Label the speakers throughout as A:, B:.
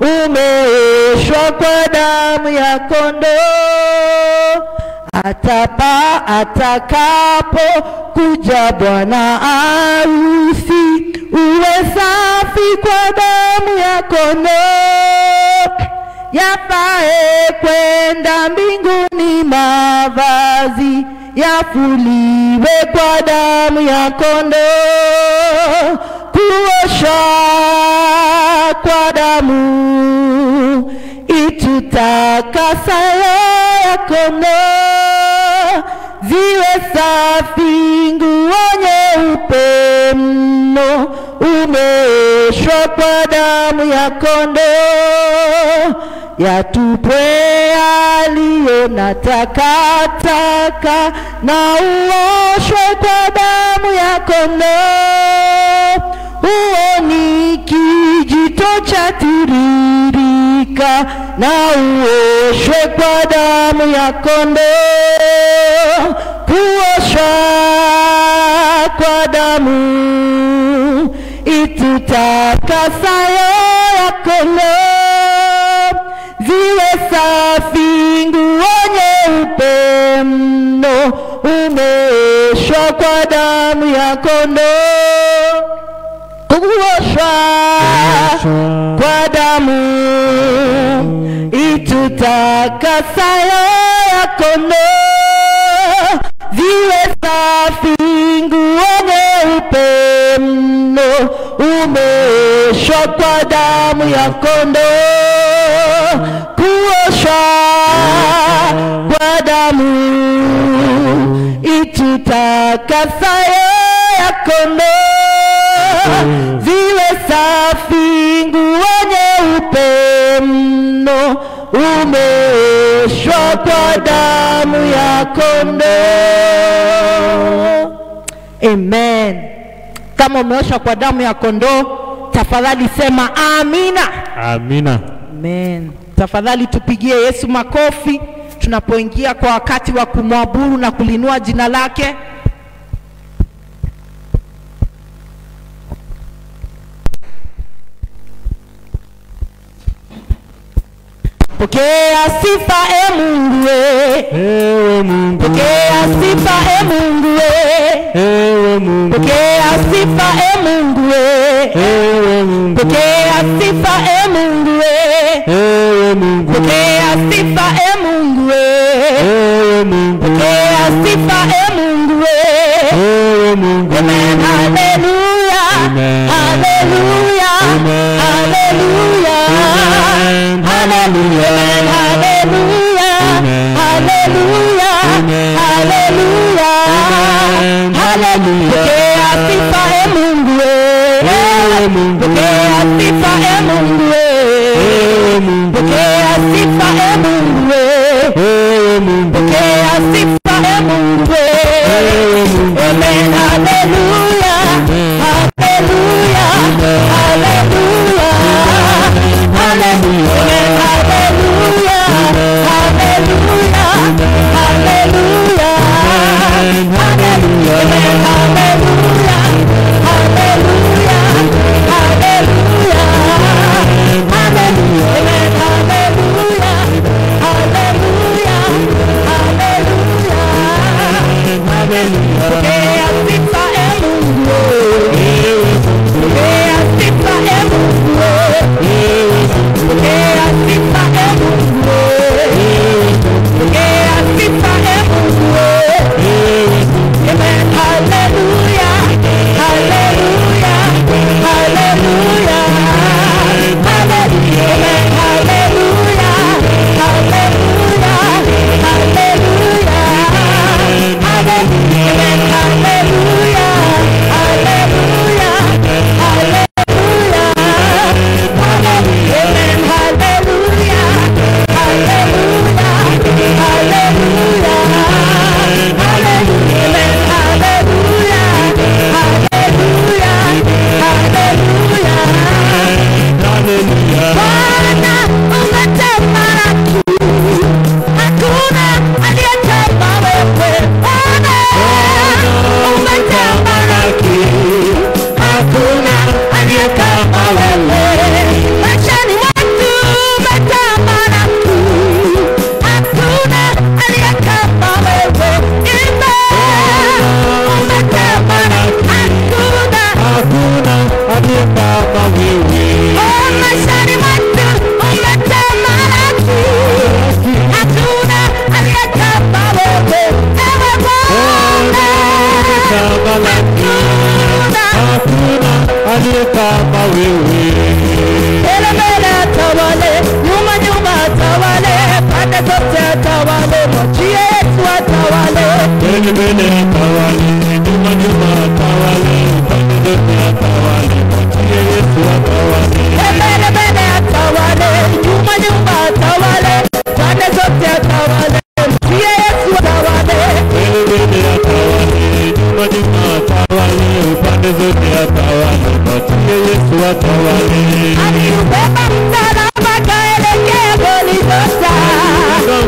A: umeoshwa kwa damu ya kondoo. Atakapo kuja bwana harusi, uwe safi kwa damu ya kondoo. Yafae kwenda mbinguni, mavazi yafuliwe kwa damu ya kondoo. Kuosha kwa damu itutakasa ya kondoo. Ziwe safi nguo nyeupe mno, umeoshwa kwa damu ya kondoo. Yatupwe yaliyo na takataka, na uoshwe kwa damu ya kondoo. Huo ni kijito cha tiririka, na uoshwe kwa damu ya kondoo. Kuosha kwa damu itutakasayo ya kondoo. Ziwe safi nguo nyeupe mno, umeoshwa kwa damu ya kondoo. Kuosha kwa damu itutakasayo ya kondoo. Ziwe safi nguo nyeupe mno, umeoshwa kwa damu ya kondoo. Kuosha kwa damu itutakasayo ya kondoo. Ziwe safi nguo nyeupe mno, umeoshwa kwa damu ya kondoo. Amen. Kama umeoshwa kwa damu ya kondoo, tafadhali sema amina.
B: Amina.
A: Amen. Tafadhali tupigie Yesu makofi tunapoingia kwa wakati wa kumwabudu na kulinua jina lake. Pokea sifa Mungu
B: ewe Mungu.
A: Pokea sifa Mungu
B: ewe Mungu.
A: Pokea sifa Mungu
B: ewe Mungu.
A: Pokea sifa Mungu
B: ewe Mungu.
A: Pokea sifa Mungu
B: ewe Mungu.
A: Pokea sifa Mungu
B: ewe Mungu.
A: Amen. Hallelujah.
B: Amen.
A: Hallelujah.
B: Amen.
A: Hallelujah.
B: Amen.
A: Hallelujah. Hallelujah. Hallelujah. Hallelujah. Pokea sifa Mungu
B: ewe Mungu.
A: Pokea sifa Mungu
B: ewe Mungu.
A: Pokea sifa Mungu
B: ewe Mungu.
A: Pokea sifa Mungu Amen. Hallelujah. Hallelujah. Hallelujah. Hallelujah. Hallelujah. Hallelujah. Hallelujah. Hallelujah. Hallelujah. Hallelujah. Hallelujah. Hakuna aliyekama wewe. Maishani mwangu atawale, mwachie Yesu atawale.
B: Mbele mbele atawale, nyuma nyuma atawale, pande zote atawale, mwachie Yesu atawale.
A: Mbele mbele atawale, nyuma nyuma atawale, pande zote atawale, mwachie Yesu atawale.
B: Mbele mbele atawale, nyuma nyuma atawale, pande zote atawale, mwachie Yesu atawale.
A: Aliubeba msalaba kaelekea Golgotha.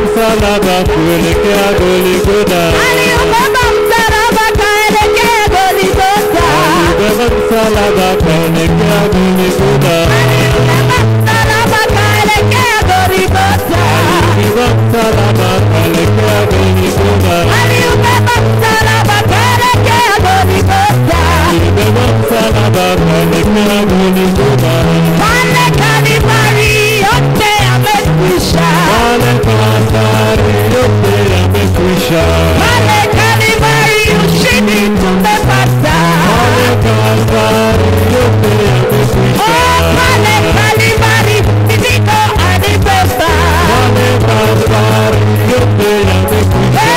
B: Msalaba kuelekea Golgotha.
A: Aliubeba msalaba kaelekea Golgotha.
B: Aliubeba msalaba kaelekea Golgotha.
A: Aliubeba msalaba kaelekea Golgotha.
B: Aliubeba msalaba kaelekea Golgotha.
A: Aliubeba msalaba kaelekea Golgotha.
B: Aliubeba msalaba kaelekea Golgotha.
A: Pale Kalvari yote yamekwisha.
B: Pale Kalvari yote yamekwisha.
A: Pale Kalvari ushindi tumepata.
B: Pale Kalvari yote yamekwisha.
A: Pale Kalvari mizigo alibeba.
B: Pale Kalvari yote yamekwisha.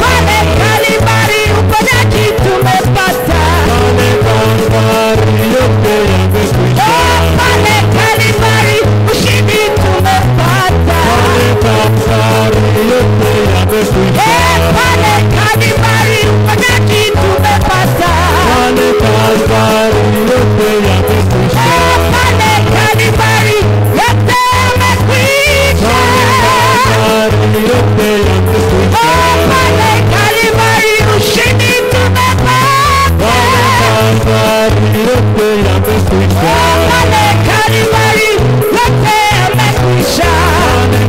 A: Pale Kalvari uponyaji tumepata.
B: Pale Kalvari yote yamekwisha.
A: Pale Kalvari ushindi tumepata.
B: Pale Kalvari yote yamekwisha.
A: Pale Kalvari uponyaji tumepata.
B: Pale Kalvari yote yamekwisha.
A: Pale Kalvari yote yamekwisha.
B: Kalvari yote yamekwisha.
A: Pale Kalvari ushindi tumepata.
B: Kalvari yote yamekwisha.
A: Pale Kalvari yote yamekwisha.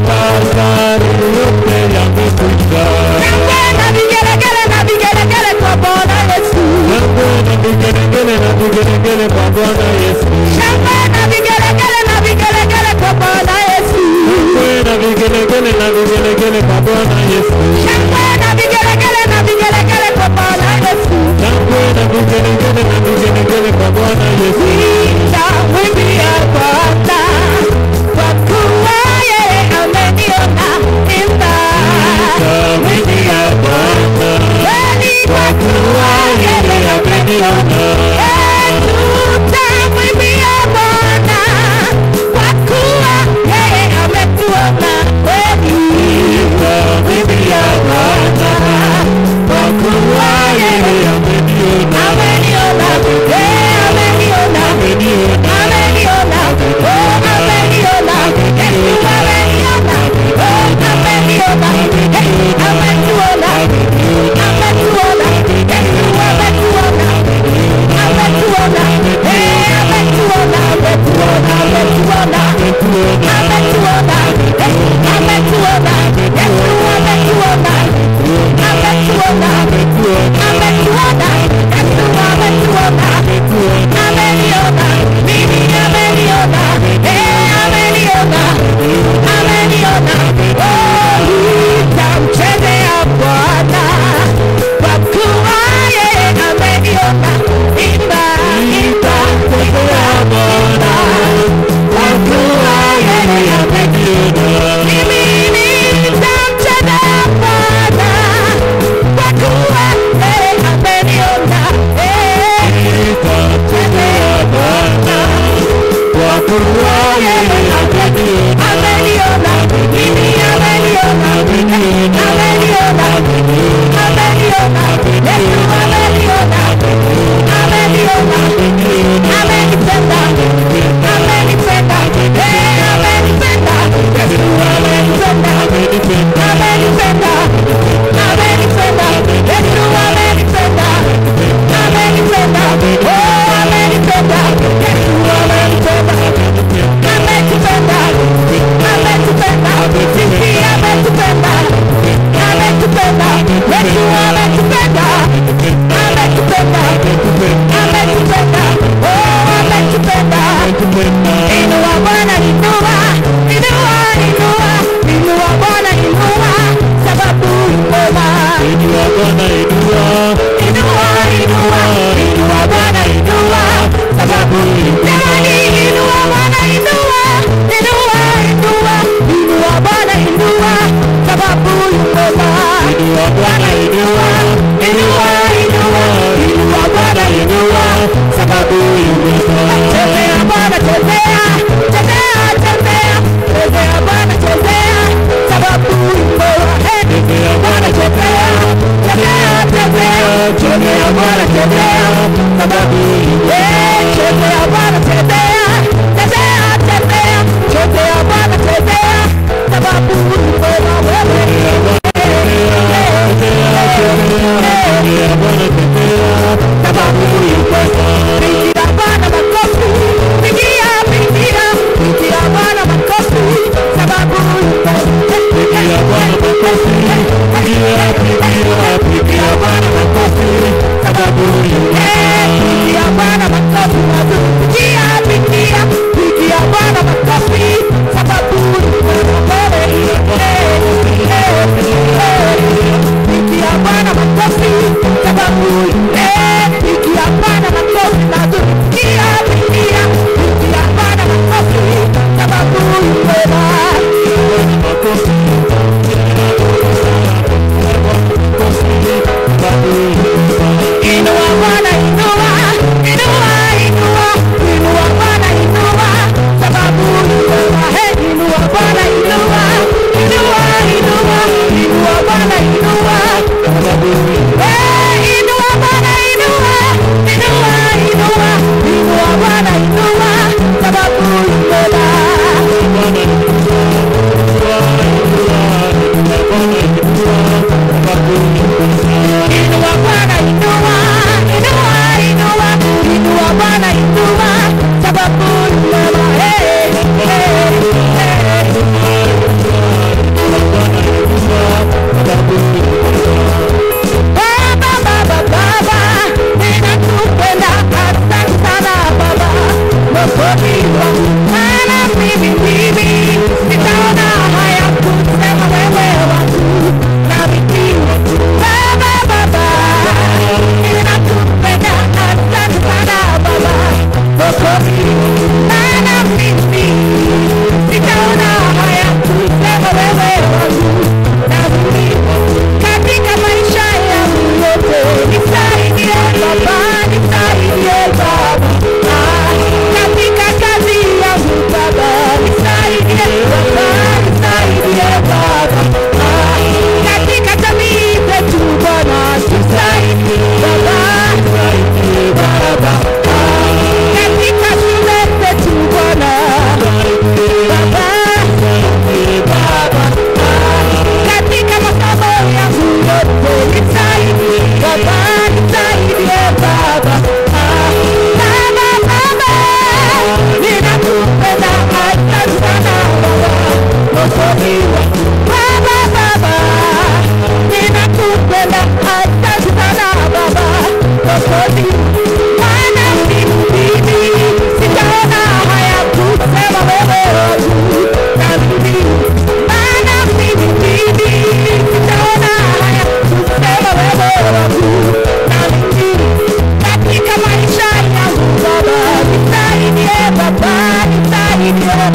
B: Kalvari yote yamekwisha.
A: Shangwe na vigelegele na vigelegele kwa Bwana Yesu.
B: Shangwe na vigelegele na vigelegele kwa Bwana Yesu.
A: Shangwe na vigelegele na vigelegele kwa Bwana Yesu.
B: Shangwe na vigelegele na vigelegele kwa Bwana Yesu.
A: Shangwe na vigelegele na vigelegele kwa Bwana Yesu.
B: Shangwe na vigelegele na vigelegele kwa Bwana Yesu.
A: Nitamwimbia Bwana kwa kuwa yeye ameniona.
B: Nitamwimbia Bwana
A: Kwa kuwa yeye ameniona. Tutamwimbia Bwana kwa kuwa yeye ametuona kweli.
B: Nitamwimbia Bwana kwa kuwa yeye ameniona.
A: Ameniona, ameniona,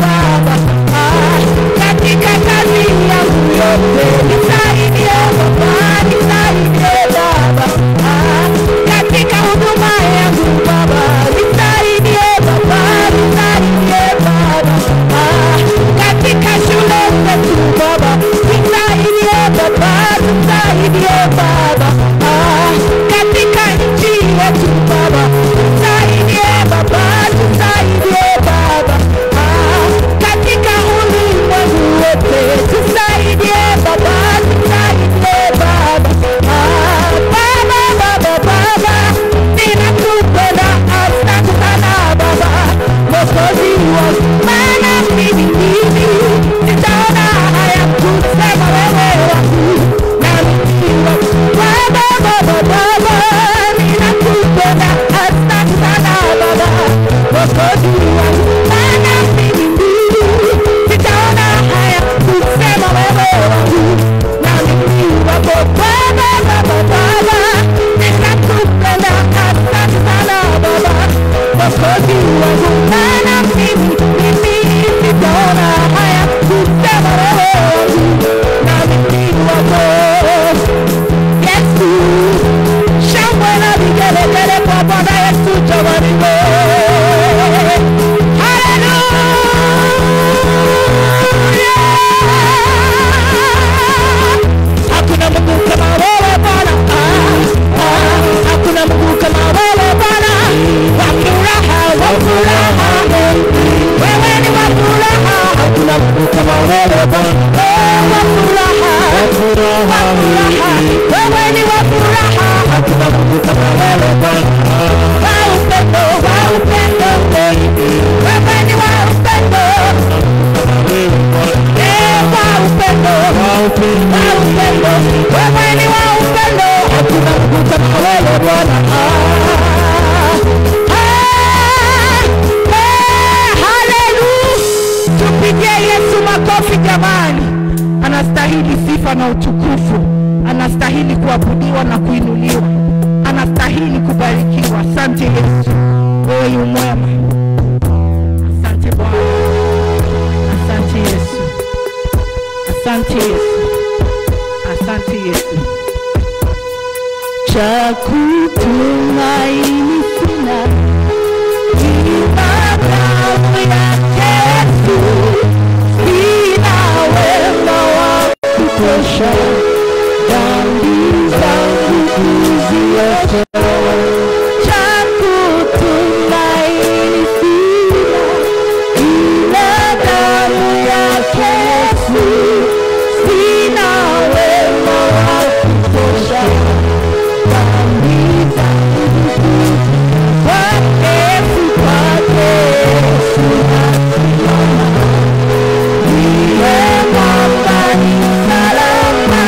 A: Baba. Katika kazi yangu yote nisaidie Baba, nisaidie Baba. Katika huduma yangu Baba, nisaidie Baba, nisaidie Baba. Katika shule zetu Baba, nisaidie Baba, nisaidie Baba. Katika nchi yetu Baba, nisaidie Baba, nisaidie Baba. Katika ulimwengu wote tusaidie Baba, tusaidie Baba. Baba, ninakupenda, asante sana Baba, Mwokozi wangu, maana mimi sitaona haya kusema wewe wangu na mimi wangu. Baba, ninakupenda, asante sana Baba, Mwokozi wangu, maana mimi sitaona haya kusema wewe wangu na mimi wako. Baba, ninakupenda, asante sana Baba, Mwokozi wangu, maana mimi sitaona haya kusema wewe wangu na mimi wako. Yesu, shangwe na vigelegele kwa Bwana Yesu jamani. Hakuna Mungu kama wewe Bwana, hakuna Mungu kama wewe Bwana. Wa furaha, wewe ni wa furaha. Hakuna Mungu kama wewe Bwana, wa furaha, wewe ni wa furaha. Hakuna Mungu kama wewe Bwana, wa upendo, wewe ni wa upendo, wewe ni wa upendo. Hakuna Mungu kama wewe Bwana. Hallelujah. Tupigie Yesu makofi jamani. Anastahili sifa na utukufu. Anastahili kuabudiwa na kuinuliwa. Anastahili kubarikiwa. Asante Yesu, wewe yu mwema. Asante Bwana. Asante Yesu. Asante Yesu. Asante Yesu. Cha kutumaini sina ila damu ya Yesu. Sina wema wa kutosha, dhambi zangu kuziosha. Cha kutumaini sina ila damu ya Yesu. Sina wema wa kutosha, dhambi zangu kuziosha. Kwake Yesu nasimama, ndiye mwamba ni salama.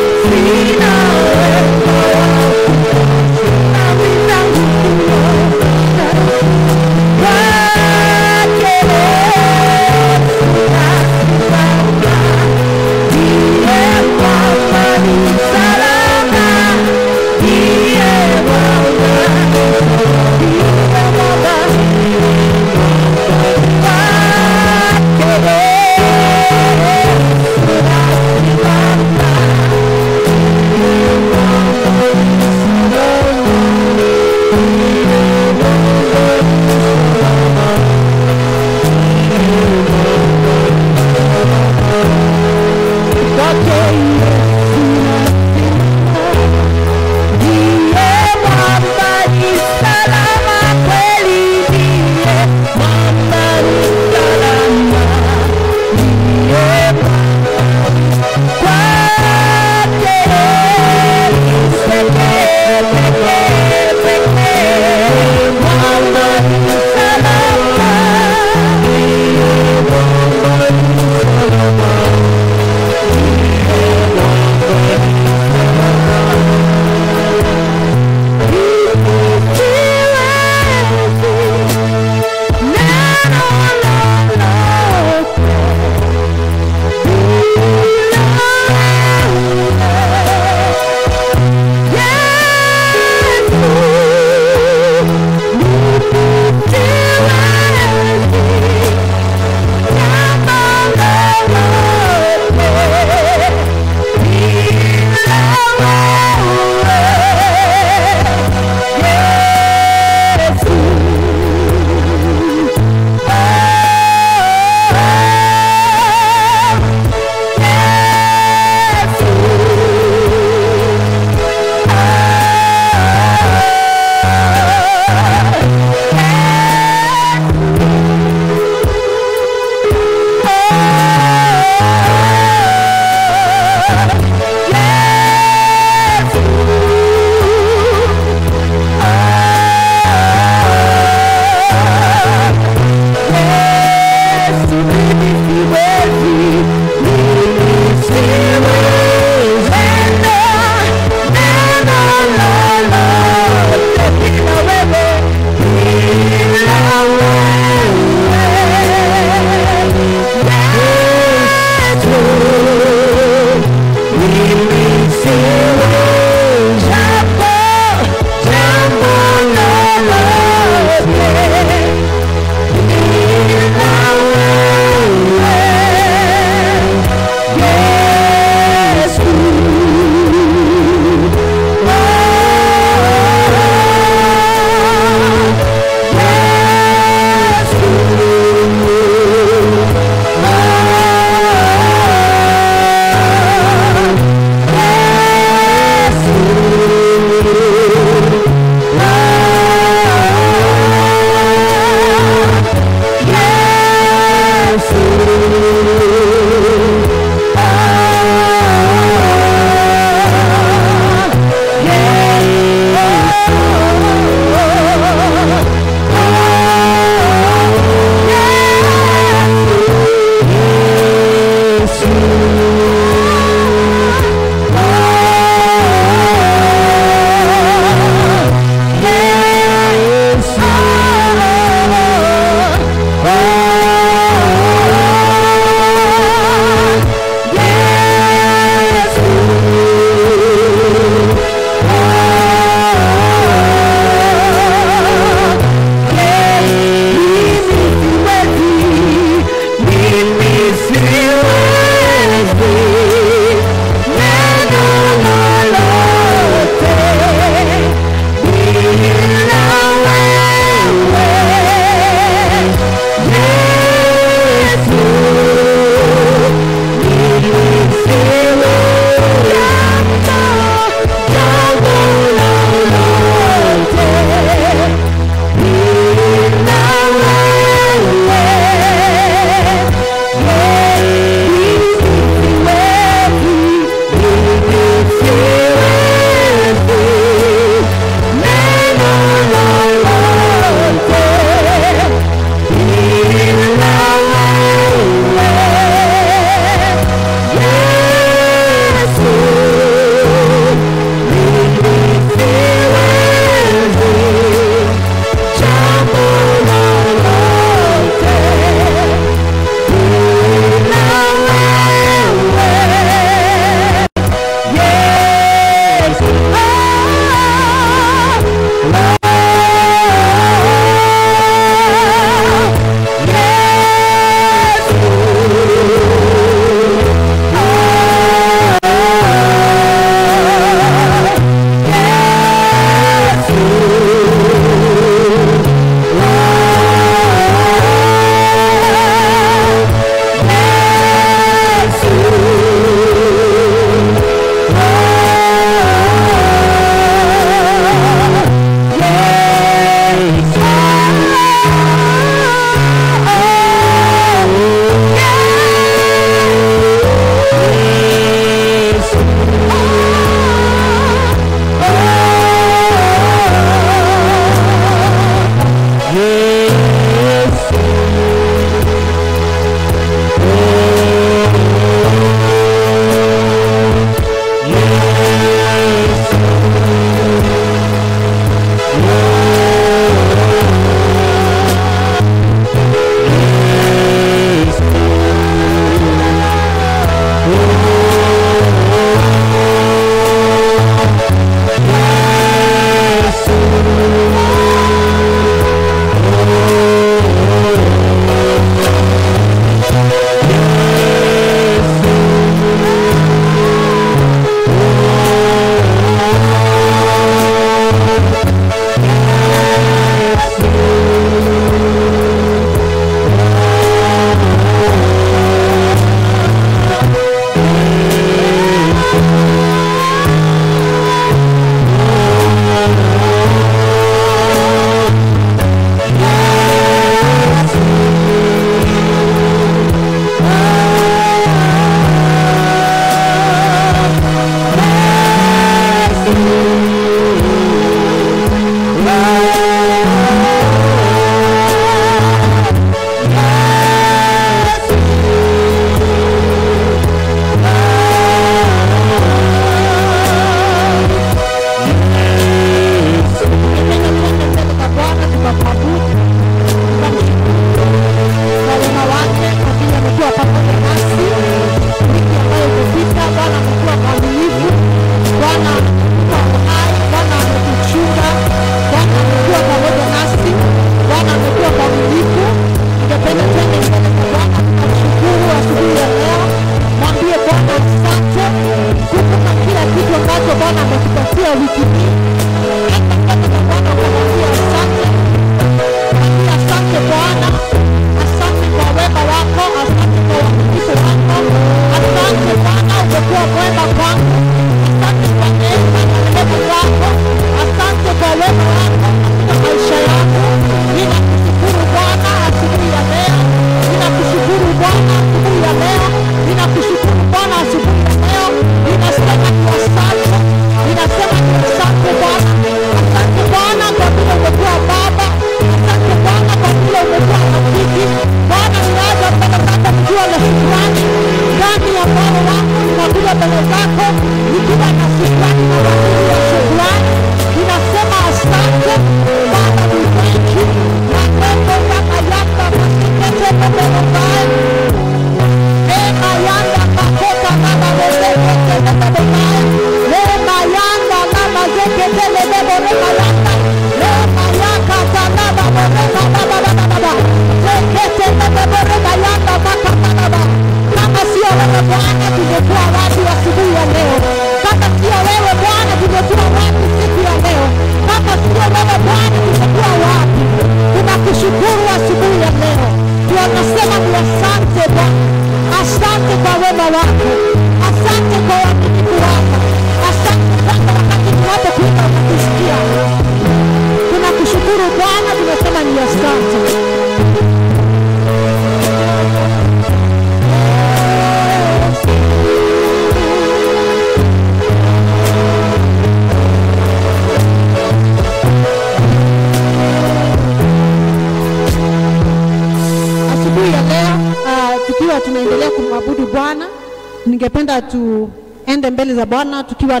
A: ningependa tuende mbele za Bwana tukiwa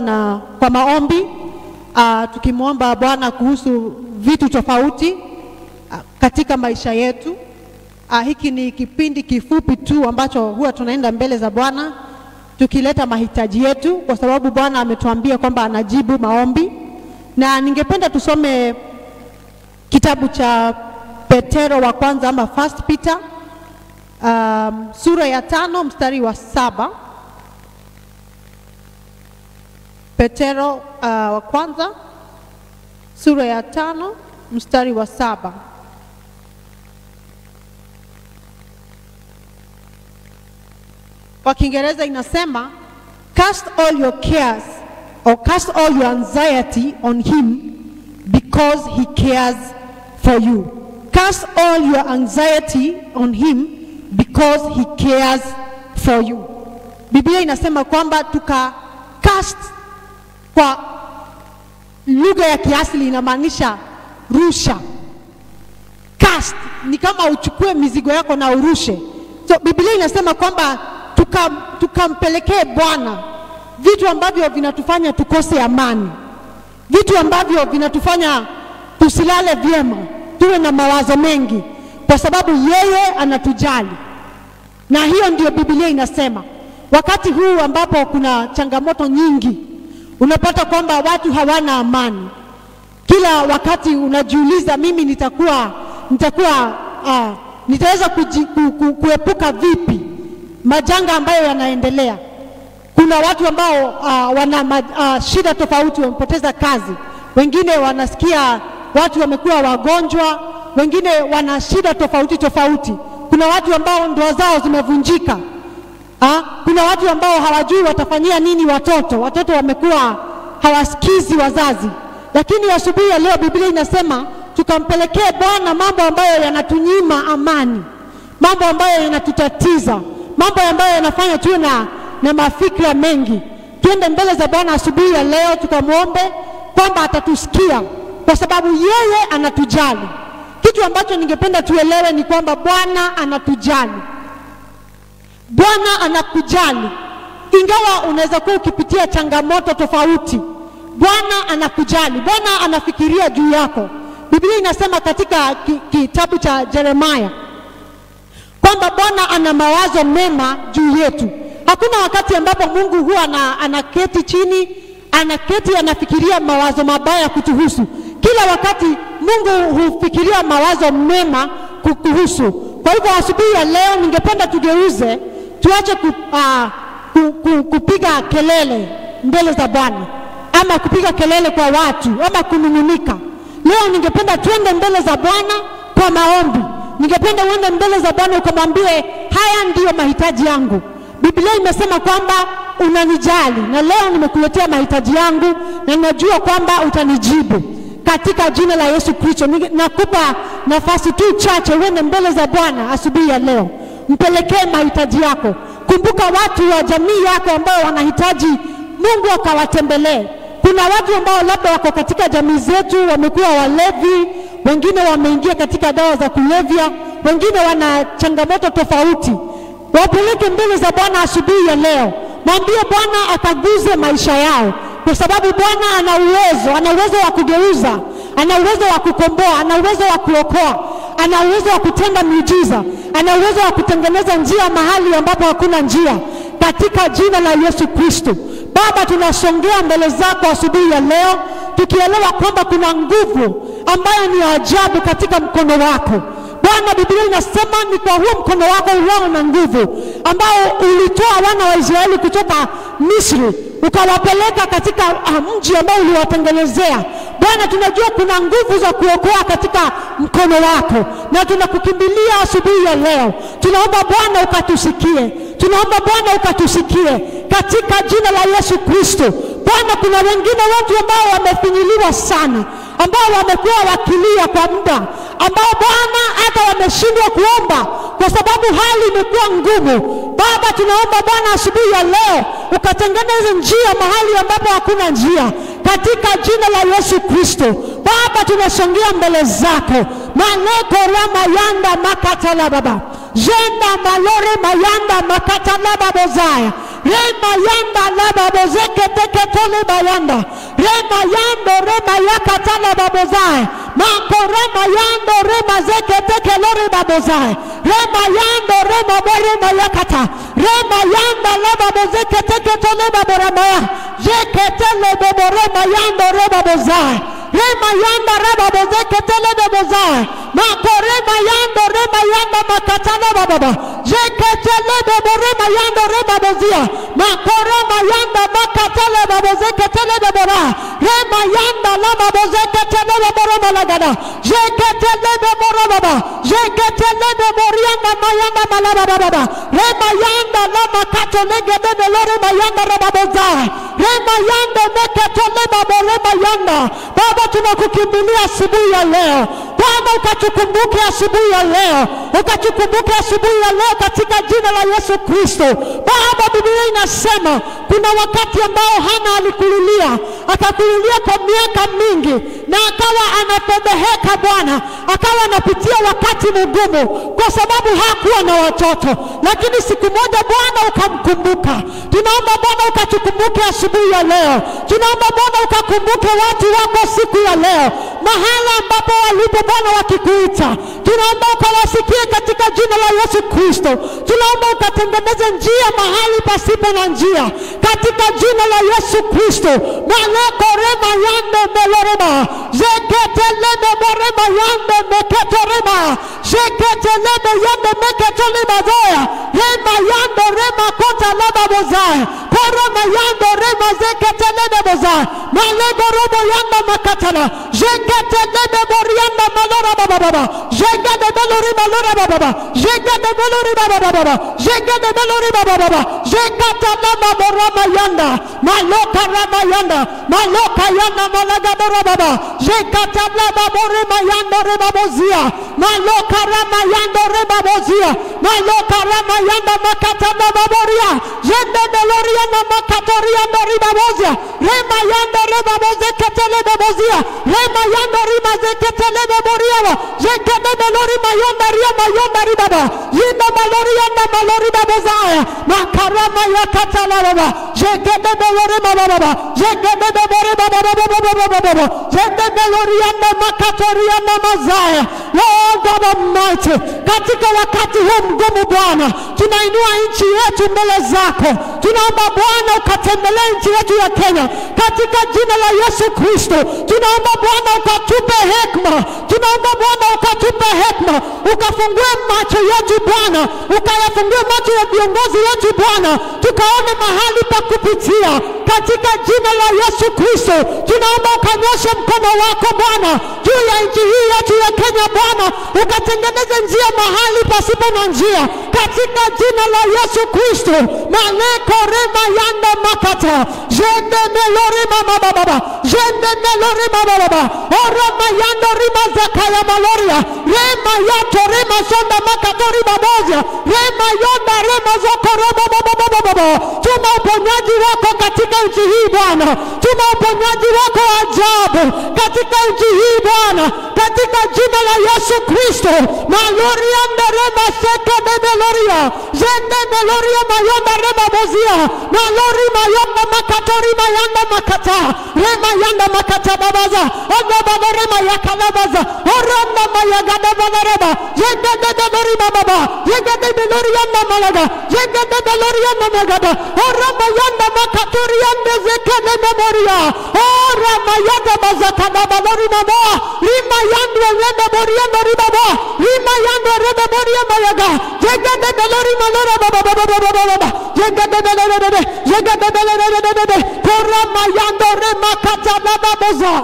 A: kwa maombi, tukimwomba Bwana kuhusu vitu tofauti katika maisha yetu. Hiki ni kipindi kifupi tu ambacho huwa tunaenda mbele za Bwana tukileta mahitaji yetu, kwa sababu Bwana ametuambia kwamba anajibu maombi. Na ningependa tusome kitabu cha Petero wa kwanza ama First Peter sura ya 5 mstari wa 7. Petero wa kwanza sura ya 5 mstari wa 7. Kwa Kiingereza inasema, cast all your cares or cast all your anxiety on him because he cares for you. Cast all your anxiety on him because he cares for you. Biblia inasema kwamba cast kwa lugha ya kiasili inamaanisha rusha. Cast ni kama uchukue mizigo yako na urushe. So Biblia inasema kwamba tukampelekee Bwana vitu ambavyo vinatufanya tukose amani, vitu ambavyo vinatufanya tusilale vyema, tuwe na mawazo mengi, kwa sababu yeye anatujali. Na hiyo ndio Biblia inasema. Wakati huu ambapo kuna changamoto nyingi, unapata kwamba watu hawana amani. Kila wakati unajiuliza, mimi nitaweza kuepuka vipi majanga ambayo yanaendelea. Kuna watu ambao wana shida tofauti, wamepoteza kazi. Wengine wanasikia watu wamekuwa wagonjwa, wengine wana shida tofauti. Kuna watu ambao ndoa zao zimevunjika. Kuna watu ambao hawajui watafanyia nini watoto wamekuwa hawasikizi wazazi. Lakini asubuhi ya leo Biblia inasema tukampelekee Bwana mambo ambayo yanatunyima amani, mambo ambayo yanatutatiza, mambo ambayo yanafanya tuwe na mafikra mengi. Tuende mbele za Bwana asubuhi ya leo tukamwombe kwamba atatusikia, kwa sababu yeye anatujali. Kitu ambacho ningependa tuelewe ni kwamba Bwana anatujali. Bwana anakujali. Ingawa unaweza kuwa ukipitia changamoto tofauti, Bwana anakujali. Bwana anafikiria juu yako. Biblia inasema katika kitabu cha Yeremia kwamba Bwana ana mawazo mema juu yetu. Hakuna wakati ambapo Mungu huwa anaketi chini, anafikiria mawazo mabaya kutuhusu. Kila wakati Mungu hufikiria mawazo mema kukuhusu. Kwa hivyo asubuhi ya leo ningependa tugeuze, tuache kupiga kelele mbele za Bwana, ama kupiga kelele kwa watu, ama kunung'unika. Leo ningependa tuende mbele za Bwana kwa maombi. Ningependa uende mbele za Bwana ukamwambie, haya ndiyo mahitaji yangu. Biblia imesema kwamba unanijali, na leo nimekuletea mahitaji yangu na najua kwamba utanijibu. Katika jina la Yesu Kristo nakupa nafasi tu chache uende mbele za Bwana asubuhi ya leo. Mpelekee mahitaji yako. Kumbuka watu wa jamii yako ambao wanahitaji Mungu akawatembelee. Kuna watu ambao labda wako katika jamii zetu wamekuwa walevi, wengine wameingia katika dawa za kulevya, wengine wana changamoto tofauti. Wapeleke mbele za Bwana asubuhi ya leo. Mwambie Bwana akaguze maisha yao, kwa sababu Bwana ana uwezo wa kugeuza, ana uwezo wa kukomboa, ana uwezo wa kuokoa, ana uwezo wa kutenda miujiza, ana uwezo wa kutengeneza njia mahali ambapo hakuna njia, katika jina la Yesu Kristo. Baba, tunasongea mbele zako asubuhi ya leo tukielewa kwamba kuna nguvu ambayo ni ajabu katika mkono wako. Bwana, Biblia inasema ni kwa huo mkono wako ulio na nguvu ambao ulitoa wana wa Israeli kutoka Misri ukawapeleka katika mji ambao uliwatengenezea. Bwana, tunajua kuna nguvu za kuokoa katika mkono wako, na tunakukimbilia asubuhi ya leo. Tunaomba Bwana ukatusikie. Tunaomba Bwana ukatusikie katika jina la Yesu Kristo. Bwana, kuna wengine watu ambao wamefinyiliwa sana, ambao wamekuwa wakilia kwa muda, ambao Bwana hata wameshindwa kuomba kwa sababu hali imekuwa ngumu. Baba, tunaomba Bwana asubuhi ya leo ukatengeneze njia mahali ambapo hakuna njia, katika jina la Yesu Kristo. Baba, tunasongea mbele zako. Maneko rama yanda makatala baba, jenda malore mayanda makatala babozaya, Rema yanda laba bozeke teke tole bayanda. Rema yando rema yakatala babozai. Makorema yando rema zeke teke lore babozai. Rema yando rema borema yakata. Rema yanda laba bozeke teke tole baborama. Jeke tele baborema yando rema bozai. Rema yanda reba bozeke tele babozai. Makorema yando rema yanda makatala bababa. Jeke tele baborema yando rema bozia. Makorema yanda makatala babozeke tele babora. Rema yanda laba bozeke tele baborema lagada. Jeke tele baborema. Jeke tele baborianda mayanda malaba bababa. Rema yanda lama katolege de lore mayanda reba bozai. Rema yanda mekatole baborema yanda. Baba tunakukimbilia asubuhi ya leo. Bwana ukatukumbuke asubuhi ya leo. Ukatukumbuke asubuhi ya leo katika jina la Yesu Kristo. Baba, Biblia inasema kuna wakati ambao Hana alikulilia, akakulilia kwa miaka mingi na akawa anafedheheka Bwana, akawa anapitia wakati mgumu kwa sababu hakuwa na watoto. Lakini siku moja Bwana ukamkumbuka. Tunaomba Bwana ukatukumbuke asubuhi ya leo. Tunaomba Bwana ukakumbuke watu wako siku ya leo. Mahala ambapo walipo Bwana wakikuita, tunaomba ukawasikie katika jina la Yesu Kristo. Tunaomba ukatengeneze njia mahali pasipo na njia katika jina la Yesu Kristo. Maleko rema yande melorema. Zeketelebe morema yande meketorema. Zeketelebe yande meketolema zoya. Rema yande rema kota laba bozai. Korema yande rema zeketelebe bozai. Malego robo yande makatana. Zeketelebe morianda malora baba. Zegede belori malora baba. Zegede belori baba. Zegede belori baba. Zekatalama morama yanda. Maloka rama yanda. Maloka yanda malaga baba. Zekatalama morema yanda reba bozia. Maloka rama yanda reba bozia. Maloka rama yanda makatana baboria. Zende belori yanda makatoria reba bozia. Rema yanda reba bozeketele bozia. Rema yanda rima zeketele boria. Zekede belori mayanda ria mayanda ribaba. Yinda malori yanda malori babozaya. Makarama yakatala baba. Zekede belori baba. Zekede belori baba. Zekede belori yanda makatori yanda mazaya. Lord God Almighty, katika wakati huu mgumu Bwana, tunainua nchi yetu mbele zako. Tunaomba Bwana ukatembelee nchi yetu ya Kenya katika jina la Yesu Kristo. Tunaomba Bwana ukatupe hekima. Tunaomba Bwana ukatupe hekima. Ukafungue macho yetu Bwana. Ukayafungue macho ya viongozi wetu Bwana. Tukaone mahali pa kupitia katika jina la Yesu Kristo. Tunaomba ukanyoshe mkono wako Bwana juu ya nchi hii yetu ya Kenya Bwana. Ukatengeneze njia mahali pasipo na njia katika jina la Yesu Kristo. Maleko rema yanda makata. Jende melori mama baba. Jende melori mama baba. Orama yanda rima zakaya maloria. Rema yato rema sonda makatori babozia. Rema yonda rema zoko rema baba. Tuma uponyaji wako katika nchi hii Bwana. Tuma uponyaji wako ajabu katika nchi hii Bwana. Katika jina la Yesu Kristo. Maloria rema seke de meloria. Jende meloria mayonda rema bozia. Malori mayonda makatori mayanda makata. Rema yanda makata babaza. Oga baba rema yakalabaza. Oranda mayagada babareba. Jende de melori baba. Jende de melori yanda malaga. Jende de melori yanda magada. Orama yanda makatori yanda zeke de memoria. Orama yanda mazakada balori mama. Rima yanda yanda borianda ribaba. Rima yanda reba boria mayaga. Jende de melori malora baba. Jende de melori. Jende de melori. Orama yanda rema kata baba boza.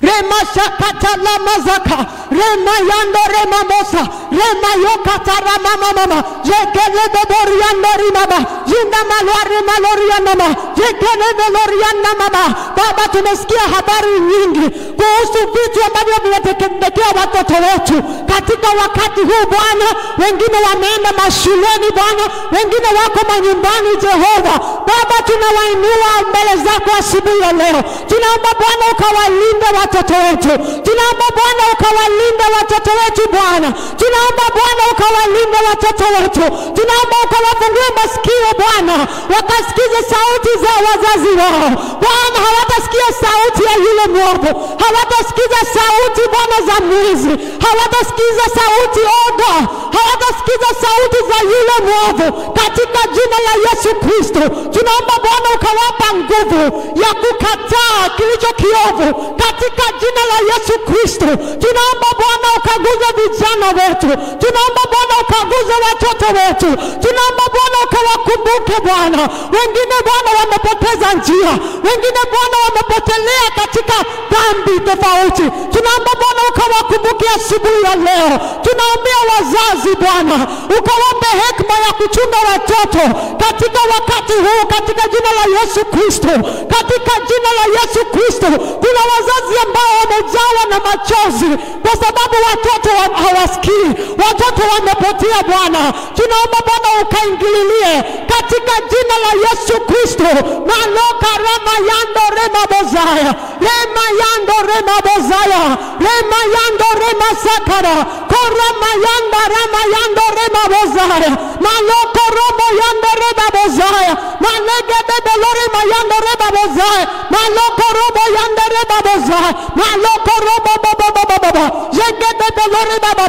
A: Rema shakata la mazaka. Rema yando rema mosa. Rema yokata rama mama. Jekele de borianda rimama. Jinda malwari malorianda mama. Jekele de lorianda mama. Baba, tumesikia habari nyingi kuhusu vitu ambavyo vinatekea watoto wetu katika wakati huu Bwana. Wengine wameenda mashuleni Bwana, wengine wako manyumbani Jehova. Baba, tunawainua mbele zako asubuhi ya leo. Tunaomba Bwana ukawalinde watoto wetu. Tunaomba Bwana ukawalinde watoto wetu Bwana. Tunaomba Bwana ukawalinde watoto wetu. Tunaomba ukawafungue masikio Bwana, wakasikize sauti za wazazi wao. Bwana, hawatasikia sauti ya yule mwovu. Hawatasikiza sauti Bwana za mwizi. Hawatasikiza sauti oga. Hawatasikiza sauti za yule mwovu. Katika jina la Yesu Kristo, tunaomba Bwana ukawapa nguvu ya kukataa kilicho kiovu. Katika jina la Yesu Kristo, tunaomba Bwana ukaguze vijana wetu. Tunaomba Bwana ukaguze watoto wetu. Tunaomba Bwana ukawakumbuke Bwana. Wengine Bwana wamepoteza njia. Wengine Bwana wamepotelea katika dhambi tofauti. Tunaomba Bwana ukawakumbuke asubuhi ya leo. Tunaombea wazazi Bwana, ukawape hekima ya kuchunga watoto katika wakati huu, katika jina la Yesu Kristo. Katika jina la Yesu Kristo, kuna wazazi ambao wamejawa na machozi kwa sababu watoto hawasikii, watoto wamepotea Bwana. Tunaomba Bwana ukaingililie katika jina la Yesu Kristo. Maloka rama yando rema bozaya, rema yando rema bozaya, rema yando rema sakara, korama yanda rama yando rema bozaya, maloko romo yando rema bozaya, malege de belori mayando rema bozaya, maloko romo yando rema bozaya, maloko romo baba, jege de belori baba,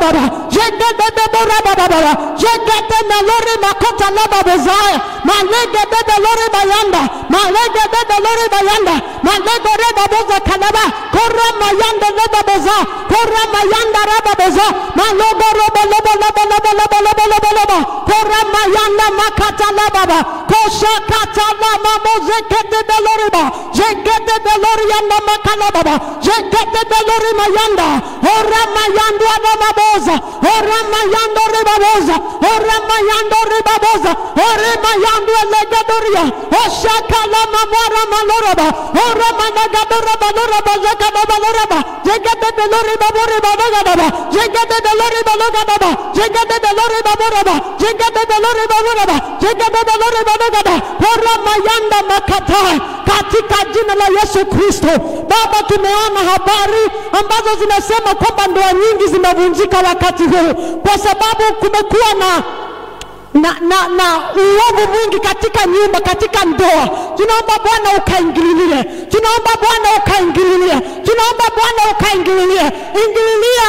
A: jege de belori baba, jege de belori makota laba bozaya, malege de belori mayanda, malege de belori mayanda, malege reba boza kalaba, korama yanda reba boza, korama yanda reba boza, malogo robo lobo lobo lobo lobo lobo lobo lobo, korama yanda makata laba, kosha kata lama moze kete beloriba, jekete belori yanda makala baba, jekete belori mayanda, orama yanda reba boza, orama yanda reba boza, orama yanda reba boza, orama yanda legadoria, osha kala mamora maloraba, orama nagadora baloraba zakada baloraba, jekete belori babori babagada, jekete belori balogada, jekete belori baboraba, jekete belori baboraba, jekete belori babagada, orama yanda makata. Katika jina la Yesu Kristo, Baba, tumeona habari ambazo zinasema kwamba ndoa nyingi zimevunjika wakati huu kwa sababu kumekuwa na uovu mwingi katika nyumba, katika ndoa. Tunaomba Bwana ukaingililie. Tunaomba Bwana ukaingililie. Tunaomba Bwana ukaingililie. Ingililia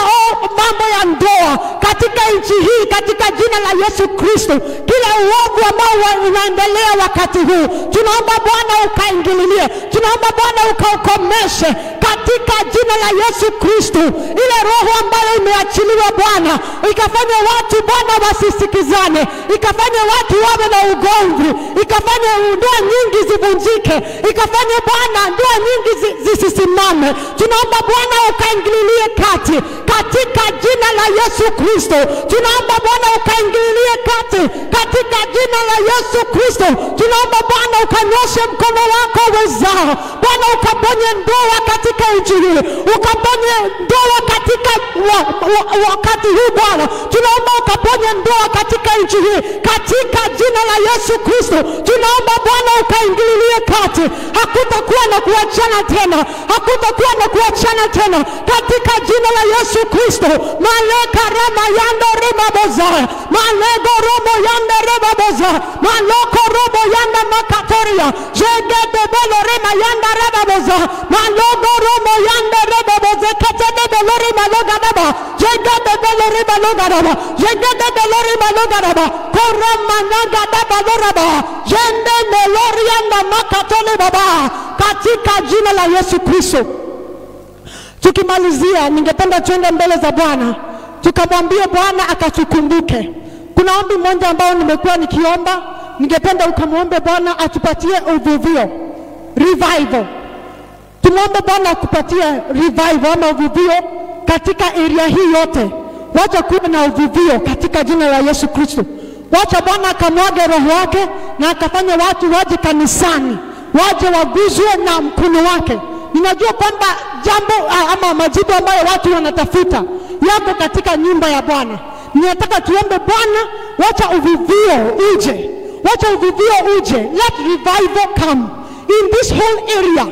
A: mambo ya ndoa katika nchi hii katika jina la Yesu Kristo. Kila uovu ambao unaendelea wakati huu, tunaomba Bwana ukaingililie. Tunaomba Bwana ukaukomeshe katika jina la Yesu Kristo. Ile roho ambayo imeachiliwa Bwana, ikafanya watu Bwana wasisikizane, ikafanya watu wawe na ugomvi, ikafanya ndoa nyingi zivunjike, ikafanya Bwana ndoa nyingi zisisimame. Tunaomba Bwana ukaingililie kati katika jina la Yesu Kristo. Tunaomba Bwana ukaingililie kati katika jina la Yesu Kristo. Tunaomba Bwana ukanyoshe mkono wako wezao. Bwana ukaponye ndoa katika nchi hii, ukaponye ndoa katika wakati huu Bwana. Tunaomba ukaponye ndoa katika nchi hii katika jina la Yesu Kristo. Tunaomba Bwana ukaingililie kati. Hakutakuwa na kuachana tena, hakutakuwa na kuachana tena katika jina la Yesu Kristo. Maleka rama yando rema boza, malego robo yanda rema boza, maloko robo yanda makatoria, jegede belo rema yanda rema boza, malogo robo yanda rema boza, katede belo rema loga daba, jegede belo rema loga daba, jegede belo rema loga daba, korama naga daba loraba, jende melori yanda makatole baba, katika jina la Yesu Kristo. Tukimalizia, ningependa tuende mbele za Bwana tukamwambie Bwana akatukumbuke. Kuna ombi moja ambao nimekuwa nikiomba, ningependa ukamwombe Bwana atupatie uvuvio, revival. Tumwombe Bwana akupatie revival ama uvuvio katika area hii yote. Wacha kuwe na uvuvio katika jina la Yesu Kristo. Wacha Bwana akamwage roho wake na akafanya watu waje kanisani, waje waguzwe na mkono wake. Ninajua kwamba jambo ama majibu ambayo watu wanatafuta yako katika nyumba ya Bwana. Ninataka tuombe Bwana, wacha uvuvio uje. Wacha uvuvio uje. Let revival come in this whole area.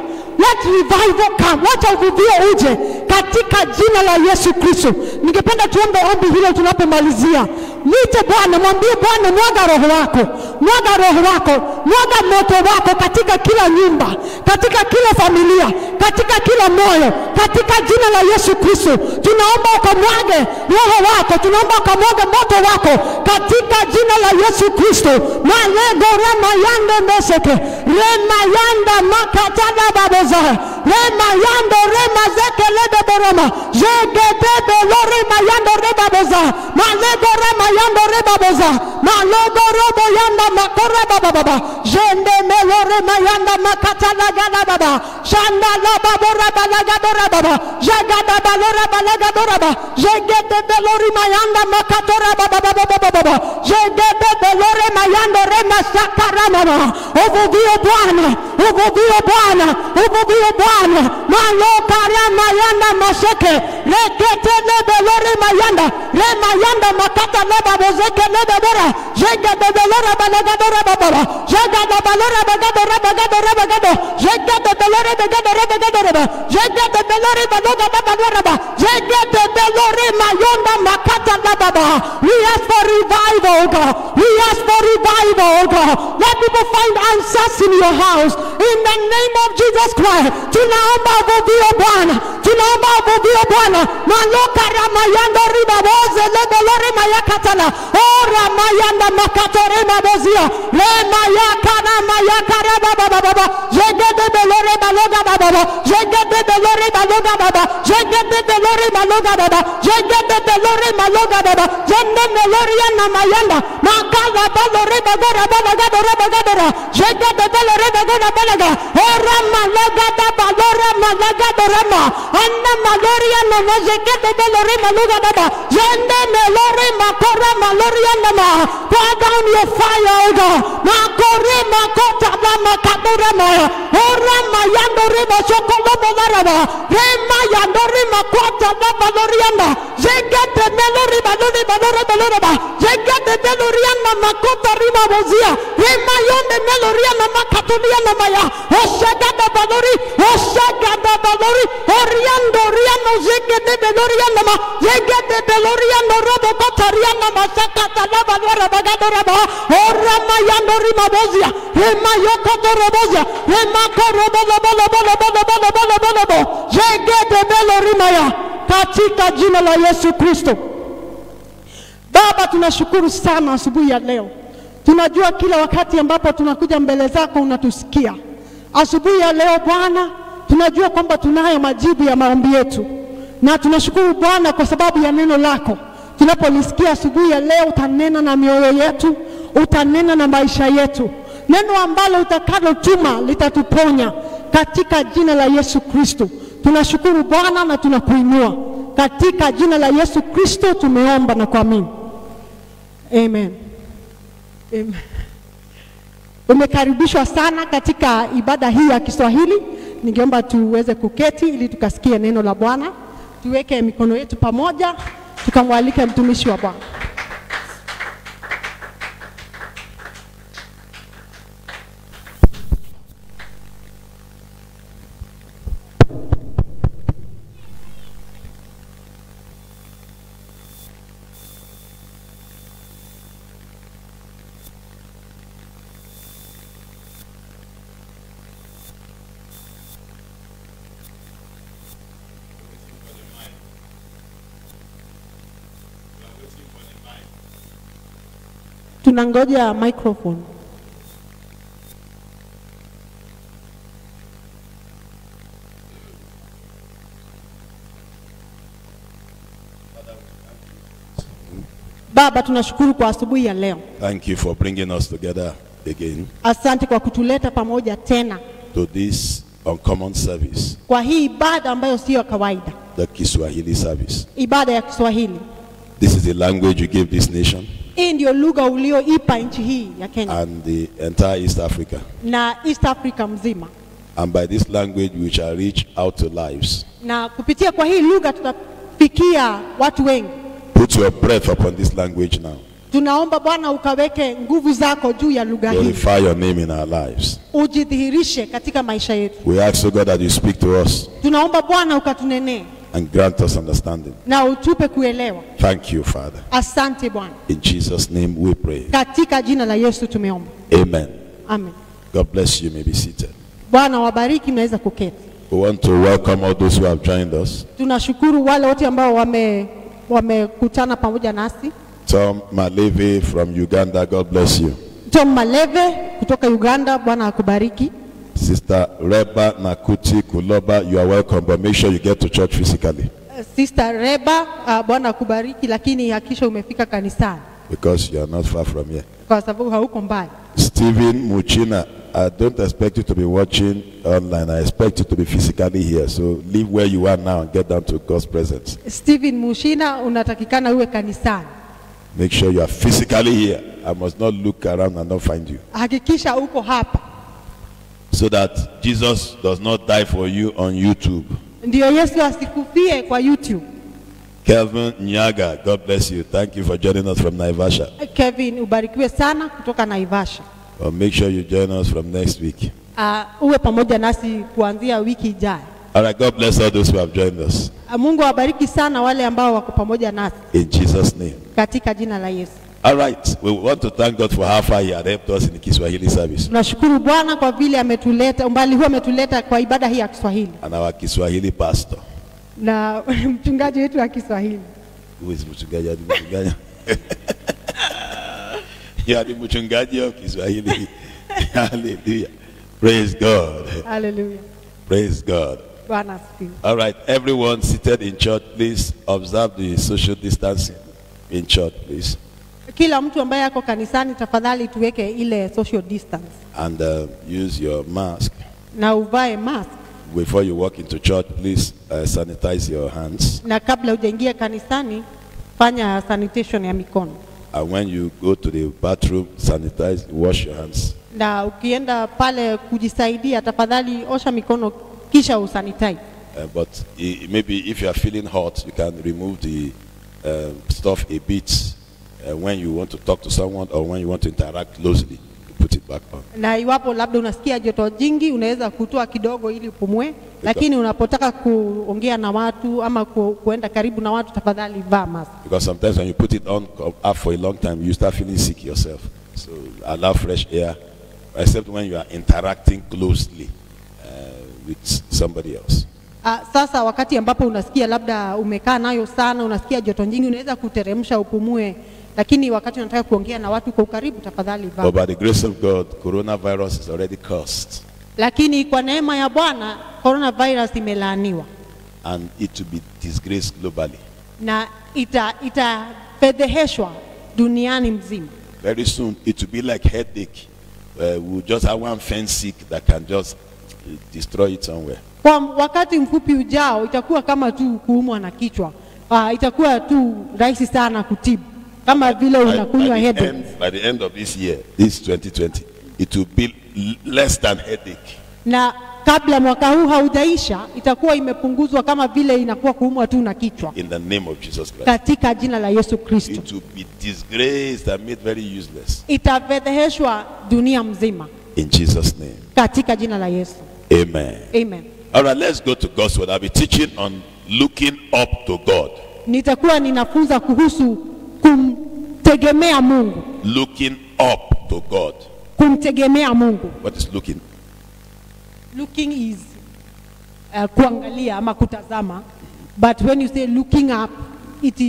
A: Let revival come. Wacha uvuvio uje katika jina la Yesu Kristo. Ningependa tuombe ombi hilo tunapomalizia. Mwite Bwana, mwambie Bwana, mwaga roho wako. Mwaga roho wako, mwaga moto wako katika kila nyumba, katika kila familia, katika kila moyo, katika jina la Yesu Kristo. Tunaomba ukamwage roho wako, tunaomba ukamwage moto wako katika jina la Yesu Kristo. Malego rema yando meseke, rema yanda makatana baboza, rema yando rema zeke lebe boroma, jegedebe lori mayando reba boza, malego rema yando reba boza, malogo robo yanda makora baba, jende melore mayanda makatana gana baba, shanda la babora balaga dora baba, jagada balora balaga dora baba, jegedebe lori mayanda makatora baba, jegedebe lori mayando rema sakara mama. Uvuvio Bwana, uvuvio Bwana, uvuvio Bwana, maloka rema yanda maseke, rekete lebe lori mayanda, rema yanda makata leba bozeke lebe bora, jegedebe lora balaga dora baba, jagada balora bagadora bagadora bagado, jegedebe lori bagadora bagadora, jegedebe lori baloga bagadora baba, jegedebe lori mayanda makata baba. We ask for revival, God. We ask for revival, God. Let people find answers in your house. In the name of Jesus Christ. Tunaomba uvuvio Bwana. Tunaomba uvuvio Bwana. Maloka ramayanda riba boze lebe lori mayakatala. Ora mayanda makatore mabozia. Le mayakana mayakara baba baba. Jegedebe lori baloga baba. Jegedebe lori baloga baba. Jegedebe lori baloga baba. Jegedebe lori baloga baba. Jegedebe lori yana mayanda. Makala balori bagora balagadora bagadora. Jegedebe lori bagora balaga. Ora malaga baba lora malagadora ma. Anna malori yana jegedebe lori baloga baba. Jende melori makora malori yana ma. Pour down your fire, O God. Makore makota la makadora ma. Ora mayando riba shokolo bolaraba. Rema yandori makota la balori yana. Jegedebe melori balori balori balori ba. Jegedebe melori yana makota riba bozia. Rema yonde melori yana makatuli yana maya. Oshagada balori, oshagada balori. Oriando riano jegedebe melori yana ma. Jegedebe melori yana robo kota riana masakata la balora bagadora ba. Ora mayando riba bozia. Rema yokoto robozia. Rema koro bolo bolo bolo bolo bolo bolo bolo bolo. Jegedebe melori maya. Katika jina la Yesu Kristo. Baba, tunashukuru sana asubuhi ya leo. Tunajua kila wakati ambapo tunakuja mbele zako unatusikia. Asubuhi ya leo Bwana, tunajua kwamba tunayo majibu ya maombi yetu. Na tunashukuru Bwana kwa sababu ya neno lako. Tunapolisikia asubuhi ya leo, utanena na mioyo yetu, utanena na maisha yetu. Neno ambalo utakalotuma litatuponya katika jina la Yesu Kristo. Tunashukuru Bwana na tunakuinua. Katika jina la Yesu Kristo tumeomba na kuamini. Amen. Amen. Umekaribishwa sana katika ibada hii ya Kiswahili. Ningeomba tuweze kuketi ili tukasikie neno la Bwana. Tuweke mikono yetu pamoja, tukamwalike mtumishi wa Bwana. Tunangoja microphone. Baba, tunashukuru kwa asubuhi ya leo.
B: Thank you for bringing us together again.
A: Asante kwa kutuleta pamoja tena
B: To this uncommon service.
A: kwa hii ibada ambayo sio kawaida.
B: The Kiswahili service.
A: Ibada ya Kiswahili.
B: This is the language you give this nation.
A: Hii ndio lugha ulioipa nchi hii ya Kenya.
B: And the entire East Africa.
A: Na East Africa mzima.
B: And by this language we shall reach out to lives.
A: Na kupitia kwa hii lugha tutafikia watu wengi.
B: Put your breath upon this language now.
A: Tunaomba Bwana ukaweke nguvu zako juu ya lugha hii.
B: Glorify your name in our lives.
A: Ujidhihirishe katika maisha yetu.
B: We ask, God, that you speak to us
A: Tunaomba Bwana ukatunenee
B: and grant us understanding.
A: na utupe kuelewa.
B: Thank you, Father.
A: Asante Bwana.
B: In Jesus' name we pray.
A: Katika jina la Yesu tumeomba.
B: Amen.
A: Amen.
B: God bless you. You may be seated.
A: Bwana wabariki, mnaweza kuketi.
B: We want to welcome all those who have joined us.
A: Tunashukuru wale wote ambao wamekutana pamoja nasi.
B: Tom Maleve from Uganda, God bless you.
A: Tom Maleve kutoka Uganda, Bwana akubariki.
B: Sister Reba Nakuti Kuloba, you are welcome, but make sure you get to church physically.
A: Sister Reba, Bwana akubariki, lakini hakisha umefika kanisani.
B: Because you are not far from here.
A: Kwa sababu hauko mbali.
B: Stephen Muchina, I don't expect you to be watching online. I expect you to be physically here. So leave where you are now and get down to God's presence.
A: Stephen Mushina, unatakikana uwe kanisani.
B: Make sure you are physically here. I must not look around and not find you.
A: Hakikisha uko hapa.
B: So that Jesus does not die for you on YouTube.
A: Ndio Yesu asikufie kwa YouTube.
B: Kelvin Nyaga, God bless you. Thank you for joining us from Naivasha.
A: Kevin, ubarikiwe sana kutoka Naivasha.
B: Well, make sure you join us from next week.
A: Uwe pamoja nasi kuanzia wiki ijayo.
B: All right, God bless all those who have joined us.
A: Mungu awabariki sana wale ambao wako pamoja nasi.
B: In Jesus' name.
A: Katika jina la Yesu.
B: All right, we want to thank God for how far He had helped us in the Kiswahili service.
A: Tunashukuru Bwana kwa vile ametuleta umbali huu, ametuleta kwa ibada hii ya Kiswahili.
B: And our Kiswahili pastor.
A: Na mchungaji wetu wa Kiswahili.
B: Who is mchungaji? You are the mchungaji of Kiswahili. Hallelujah. Praise God.
A: Hallelujah.
B: Praise God.
A: Bwana asifiwe.
B: All right, everyone seated in church, please observe the social distancing in church, please.
A: Kila mtu ambaye ako kanisani tafadhali tuweke ile social distance.
B: And use your mask.
A: Na uvae mask.
B: Before you walk into church, please sanitize your hands.
A: Na kabla hujaingia kanisani, fanya sanitation ya mikono.
B: And when you go to the bathroom, sanitize, wash your hands.
A: Na ukienda pale kujisaidia tafadhali osha mikono kisha usanitize.
B: But maybe if you are feeling hot, you can remove the stuff a bit when you want to talk to someone or when you want to interact closely. Put it back on.
A: Na iwapo labda unasikia joto jingi, unaweza kutoa kidogo ili upumue, lakini unapotaka kuongea na watu ama kuenda karibu na watu tafadhali vaa mask.
B: Because sometimes when you put it on for a long time, you start feeling sick yourself. So allow fresh air, except when you are interacting closely with somebody else.
A: Sasa wakati ambapo unasikia labda umekaa nayo sana, unasikia joto jingi, unaweza kuteremsha upumue, lakini wakati unataka kuongea na watu kwa ukaribu tafadhali vaa.
B: But by the grace of God, coronavirus is already cursed.
A: Lakini kwa neema ya Bwana, coronavirus imelaaniwa.
B: And it will be disgraced globally.
A: Na itafedheheshwa duniani mzima.
B: Very soon it will be like headache. We'll just have one fence sick that can just destroy it somewhere.
A: Kwa wakati mfupi ujao itakuwa kama tu kuumwa na kichwa. Itakuwa tu rahisi sana kutibu. Kama vile unakunywa headache.
B: By the end of this year, this 2020, it will be less than headache.
A: Na kabla mwaka huu haujaisha itakuwa imepunguzwa kama vile inakuwa kuumwa tu na kichwa.
B: In the name of Jesus Christ.
A: Katika jina la Yesu Kristo.
B: It will be disgraced and made very useless.
A: Itafedheheshwa dunia mzima.
B: In Jesus' name.
A: Katika jina la Yesu.
B: Amen.
A: Amen.
B: All right, let's go to God's word. I'll be teaching on looking up to God.
A: Nitakuwa ninafunza kuhusu kumtegemea Mungu.
B: Looking up to God.
A: Kumtegemea Mungu.
B: What is looking?
A: Looking is kuangalia ama kutazama. But when you say looking up, it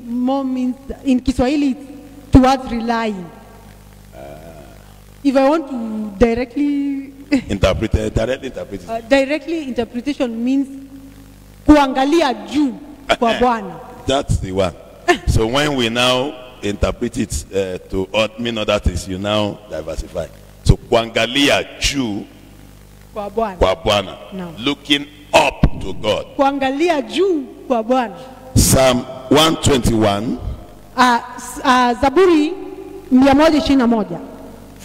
A: more means in Kiswahili towards relying. If I want to directly directly interpretation means kuangalia juu kwa Bwana.
B: That's the one. So when we now interpret it to mean other things, you now diversify. So kuangalia juu
A: kwa Bwana.
B: Kwa Bwana.
A: No.
B: Looking up to God.
A: Kuangalia juu kwa Bwana.
B: Psalm 121.
A: Zaburi 121.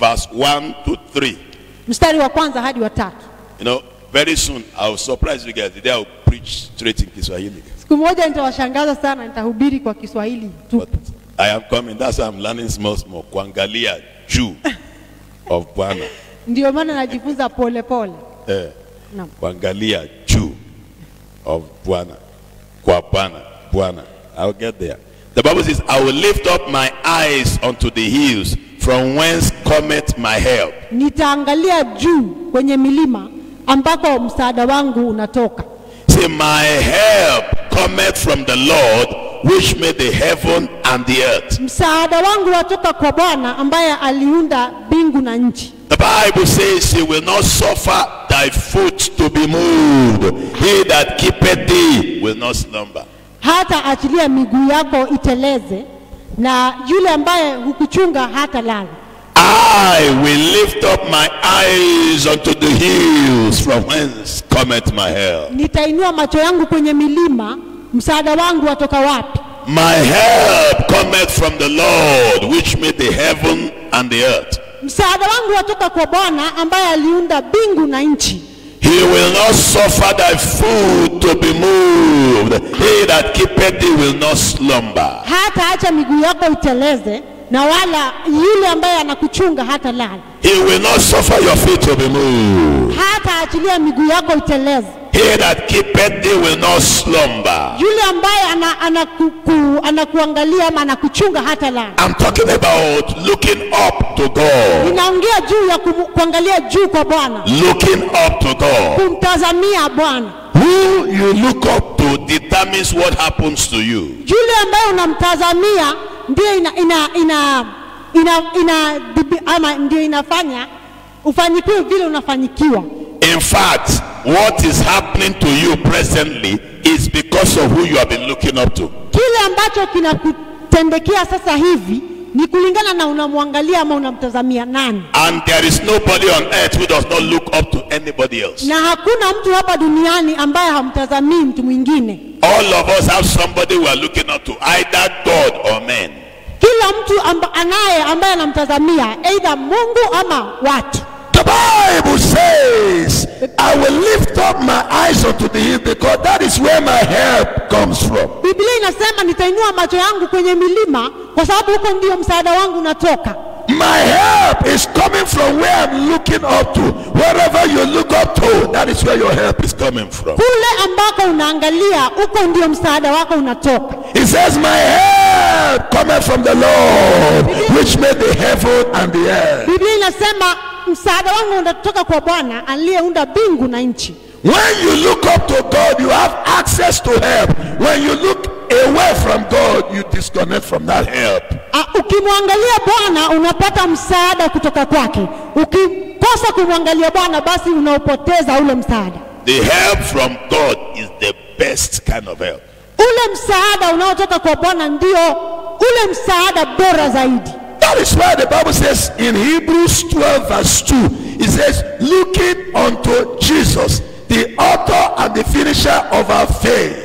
B: Verse 1 to 3.
A: Mstari wa kwanza hadi wa 3.
B: You know, very soon I will surprise you guys. Today I will preach straight in Kiswahili.
A: Siku moja nitawashangaza sana, nitahubiri kwa Kiswahili tu.
B: I am coming. That's why I'm learning small. Kuangalia juu of Bwana.
A: Ndio maana najifunza pole pole.
B: Kuangalia juu of Bwana. Kwa Bwana. I'll get there. The Bible says, I will lift up my eyes unto the hills, from whence cometh my help.
A: Nitaangalia juu kwenye milima ambako msaada wangu unatoka.
B: See, my help cometh from the Lord, which made the heaven and the earth.
A: Msaada wangu watoka kwa Bwana ambaye aliunda mbingu na nchi.
B: The Bible says, he will not suffer thy foot to be moved. He that keepeth thee will not slumber.
A: Hata achilia miguu yako iteleze, na yule ambaye hukuchunga hata lala.
B: I will lift up my eyes unto the hills, from whence cometh my help.
A: Nitainua macho yangu kwenye milima, msaada wangu watoka wapi?
B: My help cometh from the Lord, which made the heaven and the earth.
A: Msaada wangu watoka kwa Bwana ambaye aliunda mbingu na nchi.
B: He will not suffer thy foot to be moved. He that keepeth thee will not slumber.
A: Hata acha miguu yako iteleze, na wala yule ambaye anakuchunga hata lala.
B: He will not suffer your feet to be moved.
A: Hata achilia miguu yako iteleze.
B: He that keepeth thee will not slumber.
A: Yule ambaye anakuangalia ama anakuchunga hata lala.
B: I'm talking about looking up to God.
A: Ninaongea juu ya kuangalia juu kwa Bwana.
B: Looking up to God.
A: Kumtazamia Bwana.
B: Who you look up to determines what happens to you.
A: Yule ambaye unamtazamia ndio inafanya ufanyikiwe vile unafanyikiwa.
B: In fact, what is happening to you presently is because of who you have been looking up to.
A: Kile ambacho kinakutendekea sasa hivi ni kulingana na unamwangalia ama unamtazamia nani.
B: And there is nobody on earth who does not look up to anybody else.
A: Na hakuna mtu hapa duniani ambaye hamtazamii mtu mwingine.
B: All of us have somebody we are looking up to, either God or men.
A: Kila mtu ambaye anamtazamia either Mungu ama watu.
B: The Bible says, I will lift up my eyes unto the hill, because that is where my help comes from.
A: Biblia inasema nitainua macho yangu kwenye milima kwa sababu huko ndio msaada wangu unatoka.
B: My help is coming from where I'm looking up to. Wherever you look up to, that is where your help is coming from.
A: Kule ambako unaangalia, huko ndio msaada wako unatoka.
B: It says, my help cometh from the Lord, which made the heaven and the earth.
A: Biblia inasema msaada wangu unatoka kwa Bwana aliyeunda mbingu na nchi.
B: When you look up to God, you have access to help. When you look away from God, you disconnect from that help.
A: Ukimwangalia Bwana unapata msaada kutoka kwake. Ukikosa kumwangalia Bwana basi unaupoteza ule msaada.
B: The help from God is the best kind of help.
A: Ule msaada unaotoka kwa Bwana ndio ule msaada bora zaidi.
B: That is why the Bible says in Hebrews 12 verse 2, it says, looking unto Jesus, the author and the finisher of our faith.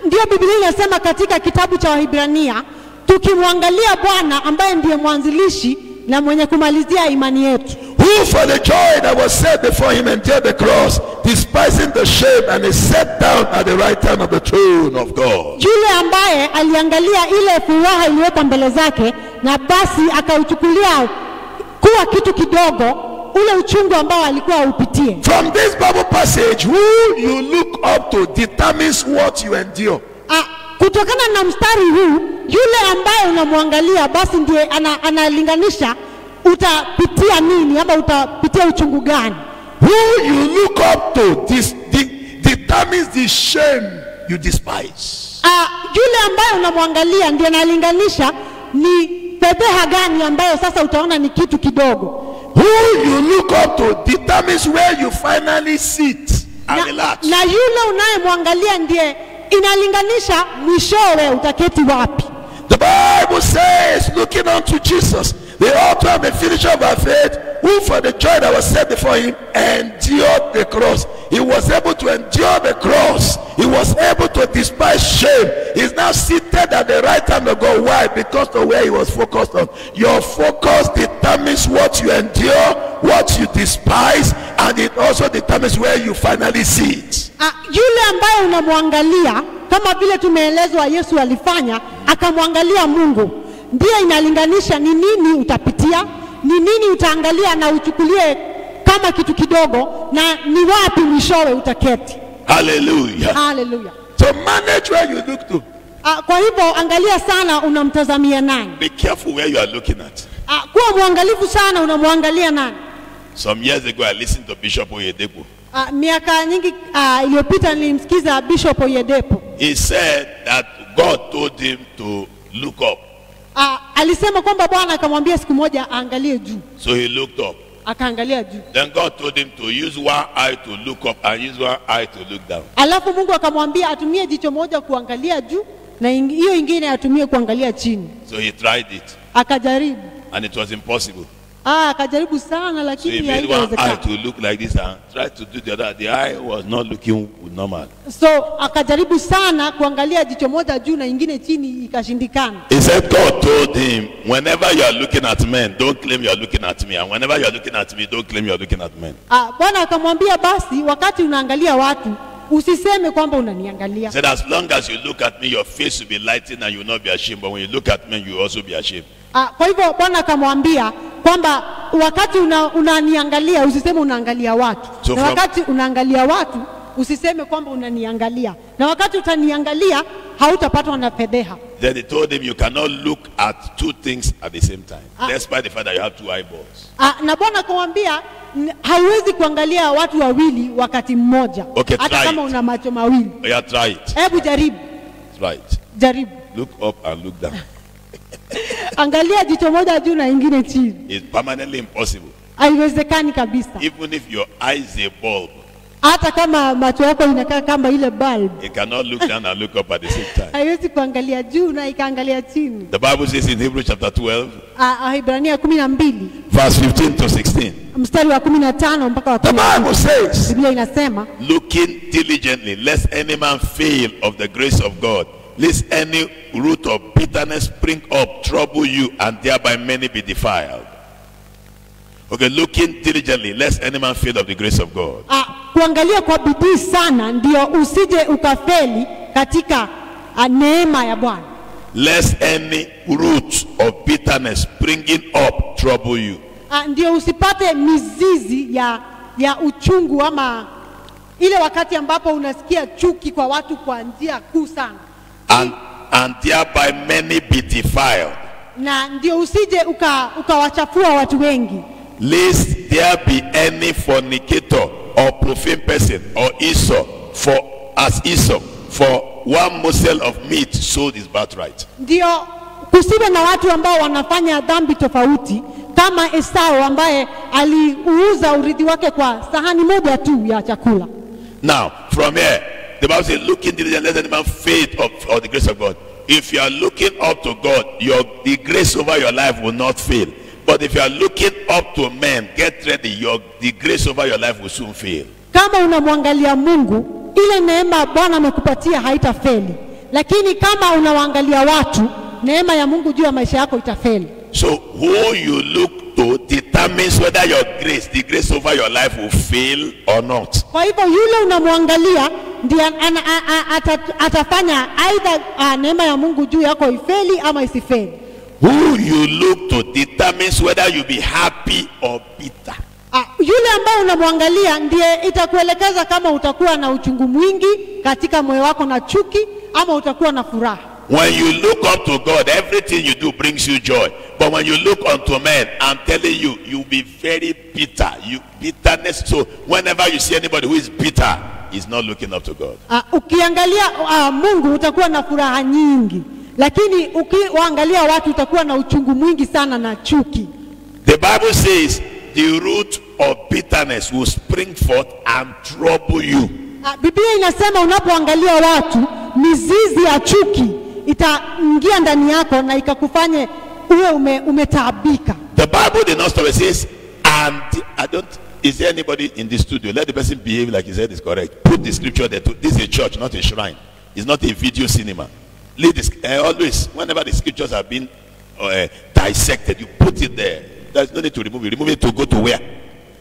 A: Ndio Biblia inasema katika kitabu cha Wahibrania, tukimwangalia Bwana ambaye ndiye mwanzilishi na mwenye kumalizia imani yetu.
B: Who for the joy that was set before him endured the cross, despising the shame, and is set down at the right hand of the throne of God.
A: Yule ambaye aliangalia ile furaha iliyowekwa mbele zake na basi akauchukulia kuwa kitu kidogo ule uchungu ambao alikuwa upitie.
B: From this Bible passage, who you look up to determines what you endure.
A: Kutokana na mstari huu, yule ambaye unamwangalia basi ndiye analinganisha utapitia nini ama utapitia uchungu gani.
B: Who you look up to determines the shame you despise.
A: Yule ambaye unamwangalia ndiye analinganisha ni fedheha gani ambayo sasa utaona ni kitu kidogo.
B: Who you look up to determines where you finally sit and relax.
A: Na yule unayemwangalia ndiye inalinganisha mwishowe utaketi wapi.
B: The Bible says, looking unto Jesus, the author and the finisher of our faith, who for the joy that was set before him endured the cross. He was able to endure the cross. He was able to despise shame. He's now seated at the right hand of God. Why? Because of where he was focused on. Your focus determines what you endure, what you despise, and it also determines where you finally sit.
A: Yule ambaye unamwangalia, kama vile tumeelezwa Yesu alifanya, akamwangalia Mungu. Ndio inalinganisha ni nini utapitia, ni nini utaangalia na uchukulie kama kitu kidogo, na ni wapi mwishowe utaketi.
B: Hallelujah.
A: Hallelujah.
B: So manage where you look to.
A: Kwa hivyo angalia sana unamtazamia nani.
B: Be careful where you are looking at.
A: Kuwa mwangalifu sana unamwangalia nani.
B: Some years ago I listened to Bishop Oyedepo.
A: Miaka nyingi iliyopita nilimsikiza Bishop Oyedepo.
B: He said that God told him to look up.
A: Alisema kwamba Bwana akamwambia siku moja aangalie juu.
B: So he looked up.
A: Akaangalia juu.
B: Then God told him to use one eye to look up and use one eye to look down.
A: Alafu Mungu akamwambia atumie jicho moja kuangalia juu na hiyo ingine atumie kuangalia chini.
B: So he tried it.
A: Akajaribu.
B: And it was impossible.
A: Akajaribu sana
B: So
A: lakini
B: he made one eye
A: haingewezekana.
B: to look like this and tried to do the other. The eye was not looking normal.
A: So akajaribu sana kuangalia jicho moja juu na ingine chini, ikashindikana.
B: He said God told him, whenever you are looking at men, don't claim you are looking at me. And whenever you are looking at me, don't claim you are looking at men.
A: Bwana akamwambia basi wakati unaangalia watu usiseme kwamba unaniangalia.
B: He said as long as you look at me, your face will be lightened and you will not be ashamed. But when you look at men, you will also be ashamed.
A: Kwa hivyo Bwana akamwambia kwamba wakati unaniangalia usiseme unaangalia watu.
B: So
A: na wakati unaangalia watu usiseme kwamba unaniangalia. Na wakati utaniangalia hautapatwa na fedheha.
B: Then he told him you cannot look at two things at the same time. Despite the fact that you have two eyeballs.
A: Na Bwana akamwambia hauwezi kuangalia watu wawili wakati mmoja.
B: Okay,
A: hata kama una macho mawili.
B: Yeah, try it.
A: Hebu jaribu.
B: Try it.
A: Jaribu.
B: Look up and look down.
A: Angalia jicho moja juu na ingine chini.
B: It's permanently impossible.
A: Haiwezekani kabisa.
B: Even if your eye is a bulb,
A: hata kama macho yako inakaa kama ile bulb,
B: you cannot look down and look up at the same time.
A: haiwezi kuangalia juu na ikaangalia chini.
B: The Bible says in Hebrews chapter 12,
A: Ibrania 12
B: verse 15 to 16.
A: mstari wa 15 mpaka wa
B: The
A: 16.
B: Bible says,
A: Biblia inasema,
B: looking diligently, lest any man fail of the grace of God, lest any root of bitterness spring up, trouble you, and thereby many be defiled. Okay, looking diligently, lest any man fail of the grace of God.
A: Kuangalia kwa bidii sana ndio usije ukafeli katika neema ya Bwana.
B: Lest any root of bitterness springing up trouble you.
A: Ndio usipate mizizi ya uchungu, ama ile wakati ambapo unasikia chuki kwa watu kwa njia kuu sana.
B: And thereby many be defiled.
A: Na ndio usije ukawachafua watu wengi.
B: Lest there be any fornicator or profane person or Esau, for one morsel of meat sold his birthright.
A: Ndio kusiwe na watu ambao wanafanya dhambi tofauti kama Esau ambaye aliuza urithi wake kwa sahani moja tu ya chakula.
B: Now, from here, the Bible says, looking diligently, let any man fail of the grace of God. If you are looking up to God, the grace over your life will not fail. But if you are looking up to men, get ready, the grace over your life will soon fail.
A: Kama unamwangalia Mungu, ile neema Bwana amekupatia haitafeli. Lakini kama unawaangalia watu, neema ya Mungu juu ya maisha yako itafeli.
B: So who you look to determines whether the grace over your life will fail or not.
A: Kwa hivyo yule unamwangalia ndiye atafanya aidha neema ya Mungu juu yako ifeli ama isifeli.
B: Who you look to determines whether you be happy or bitter.
A: Yule ambaye unamwangalia ndiye itakuelekeza kama utakuwa na uchungu mwingi katika moyo wako na chuki, ama utakuwa na furaha.
B: When you look up to God, everything you do brings you joy. But when you look unto men, I'm telling you, you'll be very bitter. Bitterness. So whenever you see anybody who is bitter, he's not looking up to God.
A: Ukiangalia Mungu utakuwa na furaha nyingi. Lakini ukiangalia watu utakuwa na uchungu mwingi sana na chuki.
B: The Bible says the root of bitterness will spring forth and trouble you.
A: Biblia inasema unapoangalia watu, mizizi ya chuki itaingia ndani yako na ikakufanye uwe umetaabika.
B: The Bible did not stop. It says, and is there anybody in the studio? Let the person behave like he said is correct. Put the scripture there. This is a church, not a shrine. It's not a video cinema. Always, whenever the scriptures have been dissected, you put it there. There's no need to remove it. Remove it to go to where?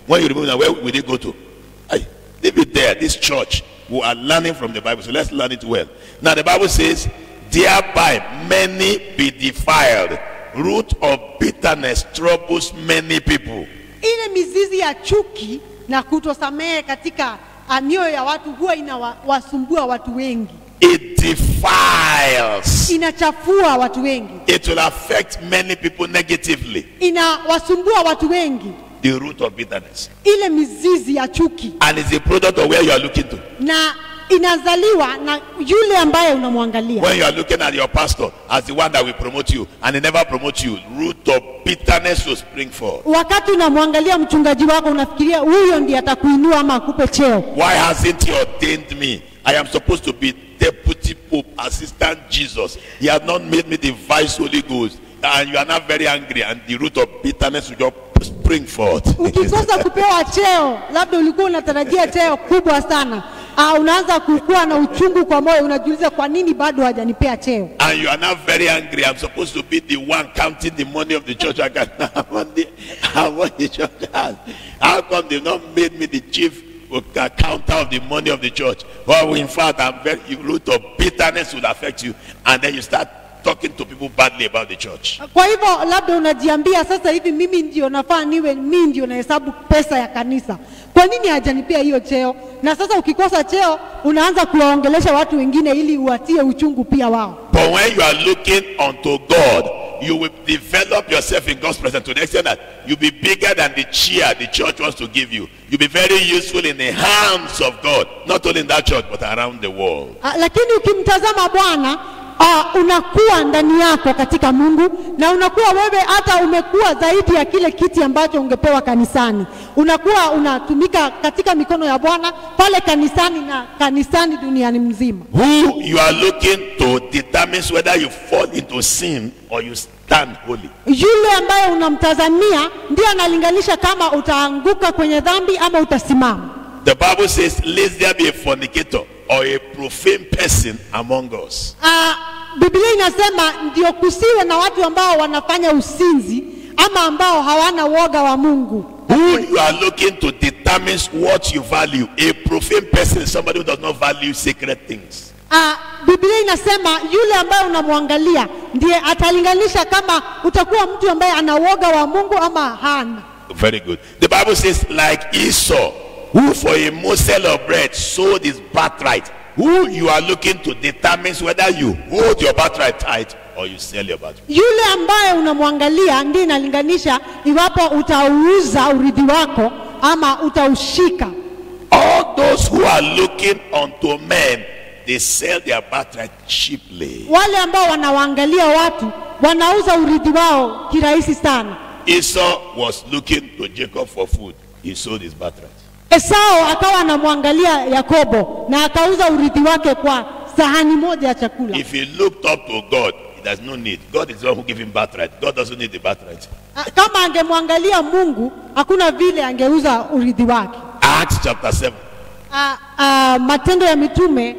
B: When you remove it, where will it go to? Leave it there. This church, we are learning from the Bible, so let's learn it well. Now the Bible says, thereby many be defiled, root of bitterness troubles many people.
A: Ile mizizi ya chuki na kutosamehe katika mioyo ya watu huwa inawasumbua watu wengi.
B: It defiles.
A: Inachafua watu wengi.
B: It will affect many people negatively.
A: Inawasumbua watu wengi.
B: The root of bitterness.
A: Ile mizizi ya chuki.
B: And it's a product of where you are looking to.
A: Na inazaliwa na yule ambaye unamwangalia.
B: When you are looking at your pastor as the one that will promote you and he never promote you, root of bitterness will spring forth.
A: Wakati unamwangalia mchungaji wako unafikiria huyo ndiye atakuinua ama akupe cheo.
B: Why hasn't he ordained me? I am supposed to be deputy pope, assistant Jesus. He has not made me the vice Holy Ghost. And you are not very angry and the root of bitterness will just spring forth.
A: Ukikosa kupewa cheo, labda ulikuwa unatarajia cheo kubwa sana. Unaanza kukua na uchungu kwa moyo, unajiuliza kwa nini bado hajanipea cheo.
B: And you are not very angry. I'm supposed to be the one counting the money of the church. I want the church has. How come they've not made me the chief counter of the money of the church? Well, in fact, root of bitterness will affect you, and then you start talking to people badly about the church.
A: Kwa hivyo labda unajiambia sasa hivi mimi ndio nafaa niwe, mimi ndio nahesabu pesa ya kanisa. Kwa nini hajanipea hiyo cheo? Na sasa ukikosa cheo unaanza kuwaongelesha watu wengine ili uatie uchungu pia wao.
B: But when you are looking unto God, you will develop yourself in God's presence to the extent that you'll be bigger than the chair the church wants to give you. You'll be very useful in the hands of God, not only in that church but around the world.
A: Lakini ukimtazama Bwana, unakuwa ndani yako katika Mungu, na unakuwa wewe hata umekuwa zaidi ya kile kiti ambacho ungepewa kanisani. Unakuwa unatumika katika mikono ya Bwana pale kanisani na kanisani duniani mzima.
B: Who you are looking to determines whether you fall into sin or you stand holy.
A: Yule ambaye unamtazamia ndiye analinganisha kama utaanguka kwenye dhambi ama utasimama.
B: The Bible says, lest there be a fornicator or a profane person among us.
A: Biblia inasema ndio kusiwe na watu ambao wanafanya usinzi ama ambao hawana woga wa Mungu.
B: Who you are looking to determines what you value. A profane person is somebody who does not value sacred things.
A: Biblia inasema yule ambaye unamwangalia ndiye atalinganisha kama utakuwa mtu ambaye ana woga wa Mungu ama hana.
B: Very good. The Bible says, like Esau, who for a morsel of bread sold his birthright. Who you are looking to determines whether you hold your birthright tight or you sell your birthright.
A: Yule ambaye unamwangalia ndiye inalinganisha iwapo utauza urithi wako ama utaushika.
B: All those who are looking unto men, they sell their birthright cheaply.
A: Wale ambao wanawaangalia watu wanauza urithi wao kirahisi sana.
B: Esau was looking to Jacob for food. He sold his birthright.
A: Esau akawa anamwangalia Yakobo na akauza urithi wake kwa sahani moja ya chakula.
B: If he looked up to God, there's no need. God is the one who gave him birthright. God doesn't need the birthright.
A: Kama angemwangalia Mungu, hakuna vile angeuza urithi wake.
B: Acts chapter 7.
A: Matendo ya Mitume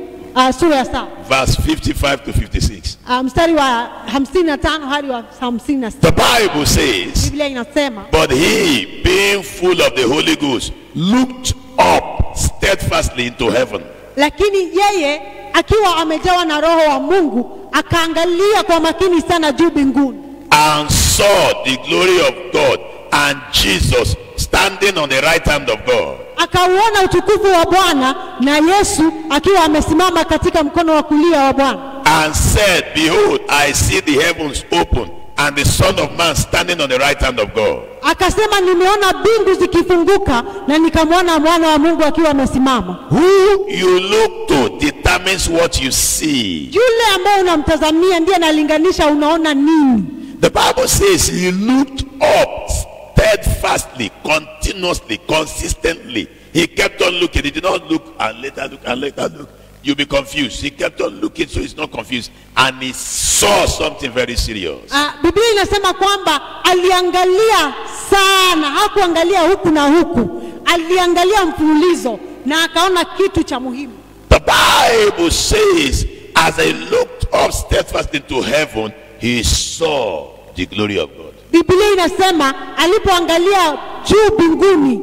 A: sura ya 7.
B: Verse 55 to 56.
A: Mstari wa 55 hadi wa 56.
B: The Bible says,
A: Biblia inasema,
B: but he, being full of the Holy Ghost, looked up steadfastly into heaven.
A: Lakini yeye akiwa amejawa na roho wa Mungu akaangalia kwa makini sana juu mbinguni.
B: And saw the glory of God and Jesus standing on the right hand of God.
A: Akauona utukufu wa Bwana na Yesu akiwa amesimama katika mkono wa kulia wa Bwana.
B: And said, behold, I see the heavens open and the Son of Man standing on the right hand of God.
A: Akasema nimeona mbingu zikifunguka na nikamwona mwana wa Mungu akiwa amesimama.
B: Who you look to determines what you see.
A: Yule ambaye unamtazamia ndiye analinganisha unaona nini.
B: The Bible says he looked up steadfastly, continuously, consistently. He kept on looking. He did not look and later look and later look. You'll be confused. He kept on looking so he's not confused. And he saw something very serious.
A: Biblia inasema kwamba aliangalia sana, hakuangalia huku na huku. Aliangalia mfululizo na akaona kitu cha muhimu.
B: The Bible says, as he looked up steadfastly to heaven, he saw the glory of God.
A: Biblia inasema alipoangalia juu mbinguni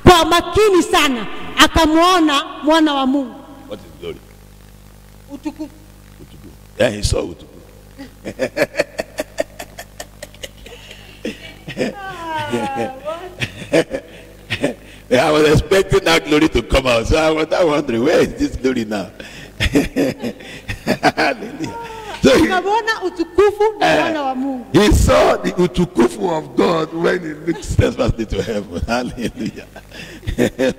A: kwa makini sana akamwona mwana wa Mungu.
B: What is glory?
A: Utukufu.
B: Yeah, he saw utukufu. I was expecting that glory to come out, so I was wondering, where is this glory now? Hallelujah. So
A: Tunaona utukufu na Bwana wa Mungu.
B: he saw the utukufu of God when he looked steadfastly to heaven. Hallelujah.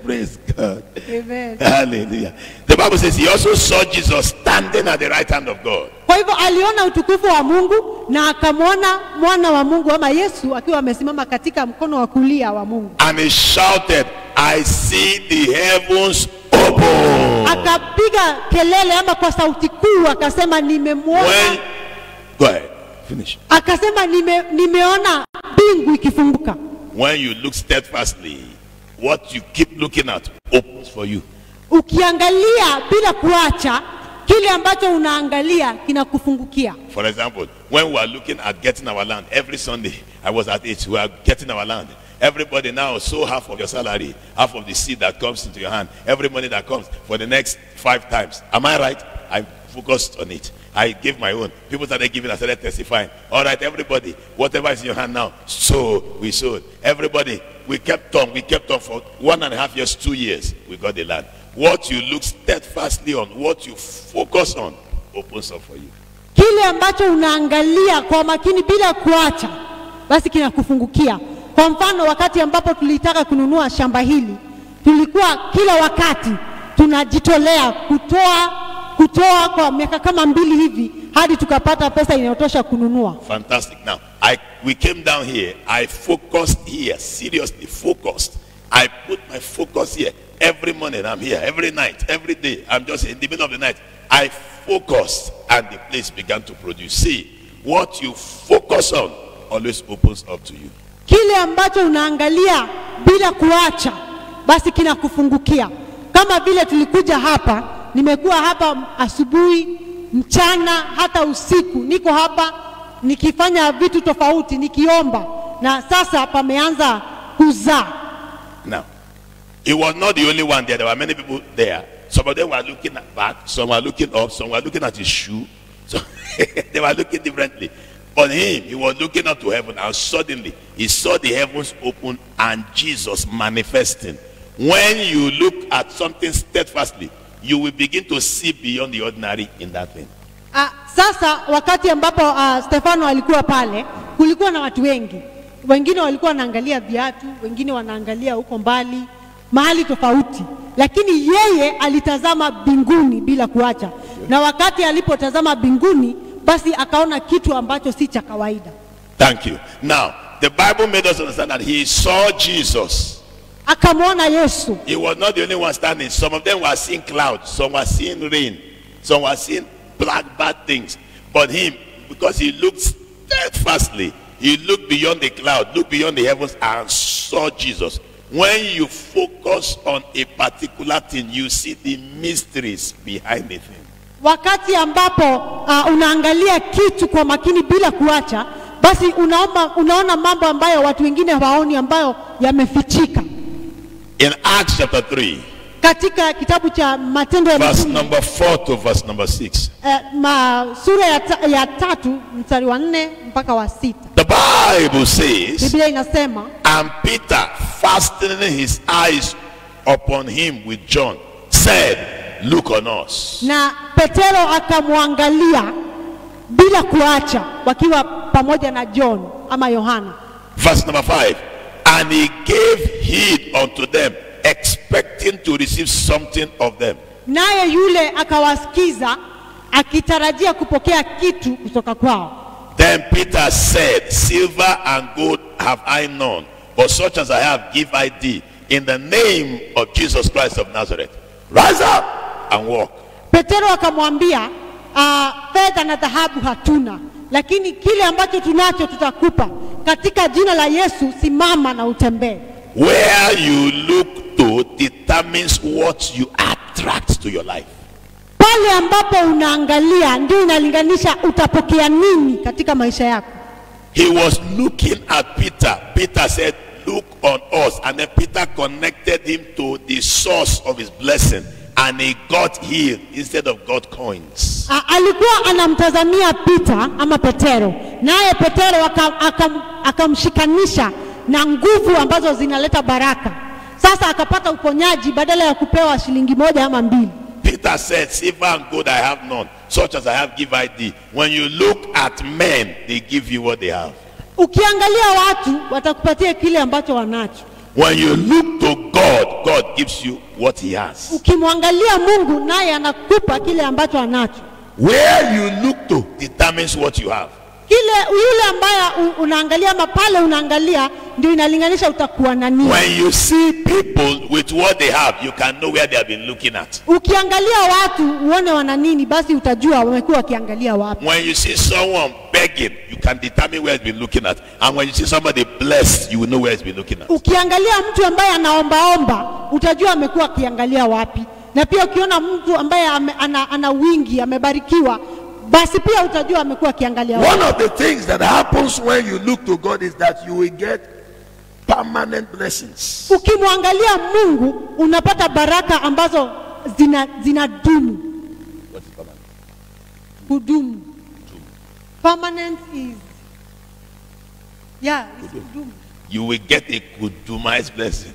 B: Praise God.
A: Amen.
B: Hallelujah. The Bible says he also saw Jesus standing at the right hand of God.
A: Kwa hivyo aliona utukufu wa Mungu na akamwona mwana wa Mungu ama Yesu akiwa amesimama katika mkono wa kulia wa Mungu.
B: And he shouted, I see the heavens open.
A: Akapiga kelele ama kwa sauti kuu akasema nimemwona.
B: Go ahead. Finish.
A: Akasema nimeona mbingu ikifunguka.
B: When you look steadfastly, what you keep looking at opens for you.
A: Ukiangalia bila kuacha, kile ambacho unaangalia kinakufungukia.
B: For example, when we are looking at getting our land, every Sunday I was at it, we are getting our land. Everybody now sow half of your salary, half of the seed that comes into your hand, every money that comes for the next 5 times. Am I right? I focused on it. I gave my own. People started giving, I started testifying. All right, everybody, whatever is in your hand now, so we sowed. Everybody, we kept on for 1.5 years, 2 years, we got the land. What you look steadfastly on, what you focus on, opens up for you.
A: Kile ambacho unaangalia kwa makini bila kuacha, basi kinakufungukia. Kwa mfano, wakati ambapo tulitaka kununua shamba hili, tulikuwa kila wakati tunajitolea kutoa kwa miaka kama 2 hivi hadi tukapata pesa inayotosha kununua.
B: Fantastic. Now, we came down here. I focused here, seriously focused. I put my focus here. Every morning I'm here, every night, every day. I'm just in the middle of the night. I focused and the place began to produce. See, what you focus on always opens up to you.
A: Kile ambacho unaangalia bila kuacha, basi kinakufungukia. Kama vile tulikuja hapa, nimekuwa hapa asubuhi, mchana, hata usiku. Niko hapa nikifanya vitu tofauti, nikiomba, na sasa pameanza kuzaa.
B: Now, it was not the only one there. There were many people there. Some of them were looking back, some were looking up, some were looking at his shoe. So they were looking differently. But him, he was looking up to heaven, and suddenly he saw the heavens open and Jesus manifesting. When you look at something steadfastly, you will begin to see beyond the ordinary in that thing.
A: Sasa wakati ambapo Stefano alikuwa pale, kulikuwa na watu wengi. Wengine walikuwa wanaangalia viatu, wengine wanaangalia huko mbali, mahali tofauti. Lakini yeye alitazama mbinguni bila kuacha. Na wakati alipotazama mbinguni, basi akaona kitu ambacho si cha kawaida.
B: Thank you. Now, the Bible made us understand that he saw Jesus.
A: Akamwona Yesu.
B: He was not the only one standing. Some of them were seeing clouds, some were seeing rain, some were seeing black bad things. But him, because he looked steadfastly, he looked beyond the cloud, looked beyond the heavens and saw Jesus. When you focus on a particular thing, you see the mysteries behind the thing.
A: Wakati ambapo unaangalia kitu kwa makini bila kuacha, basi unaona mambo ambayo watu wengine hawaoni, ambayo yamefichika.
B: In Acts chapter 3,
A: katika kitabu cha Matendo ya
B: verse
A: Mitume,
B: number 4 to verse number 6.
A: Sura ya 3 mstari wa 4 mpaka wa 6.
B: The Bible says,
A: Biblia inasema,
B: and Peter, fastening his eyes upon him with John, said, look on us.
A: na Petero akamwangalia bila kuacha, wakiwa pamoja na John ama Yohana.
B: Verse number 5. And he gave heed unto them, expecting to receive something of them.
A: Naye yule akawasikiza akitarajia kupokea kitu kutoka kwao.
B: Then Peter said, silver and gold have I none, but such as I have give I thee, in the name of Jesus Christ of Nazareth. Rise up and walk.
A: Petero akamwambia, fedha na dhahabu hatuna, lakini kile ambacho tunacho tutakupa. Katika jina la Yesu simama na utembee.
B: Where you look to determines what you attract to your life.
A: Pale ambapo unaangalia ndio inalinganisha utapokea nini katika maisha yako.
B: He was looking at Peter. Peter said, look on us. And then Peter connected him to the source of his blessing. And he got healed instead of got coins.
A: Alikuwa anamtazamia Peter ama Petero, naye Petero akamshikanisha na nguvu ambazo zinaleta baraka. Sasa akapata uponyaji badala ya kupewa shilingi 1 ama 2.
B: Peter said, silver and gold I have none, such as I have give I thee. When you look at men, they give you what they have.
A: Ukiangalia watu watakupatia kile ambacho wanacho.
B: When you look to God, God gives you what he has.
A: Ukimwangalia Mungu, naye anakupa kile ambacho anacho.
B: Where you look to determines what you have.
A: Yule ambaye unaangalia mapale unaangalia ndio inalinganisha utakuwa na nini.
B: When you see people with what they have, you can know where they have been looking at.
A: Ukiangalia watu uone wana nini, basi utajua wamekuwa wakiangalia wapi.
B: When you see someone begging, you can determine where he's been looking at. And when you see somebody blessed, you will know where he's been looking at.
A: Ukiangalia mtu ambaye anaomba, utajua amekuwa akiangalia wapi. Na pia ukiona mtu ambaye ana wingi, amebarikiwa, basi pia utajua amekuwa akiangalia wapi.
B: One of the things that happens when you look to God is that you will get permanent blessings.
A: Ukimwangalia Mungu unapata baraka ambazo zinadumu.
B: What is permanent?
A: Kudumu. Permanent is kudumu.
B: You will get a kudumized blessing.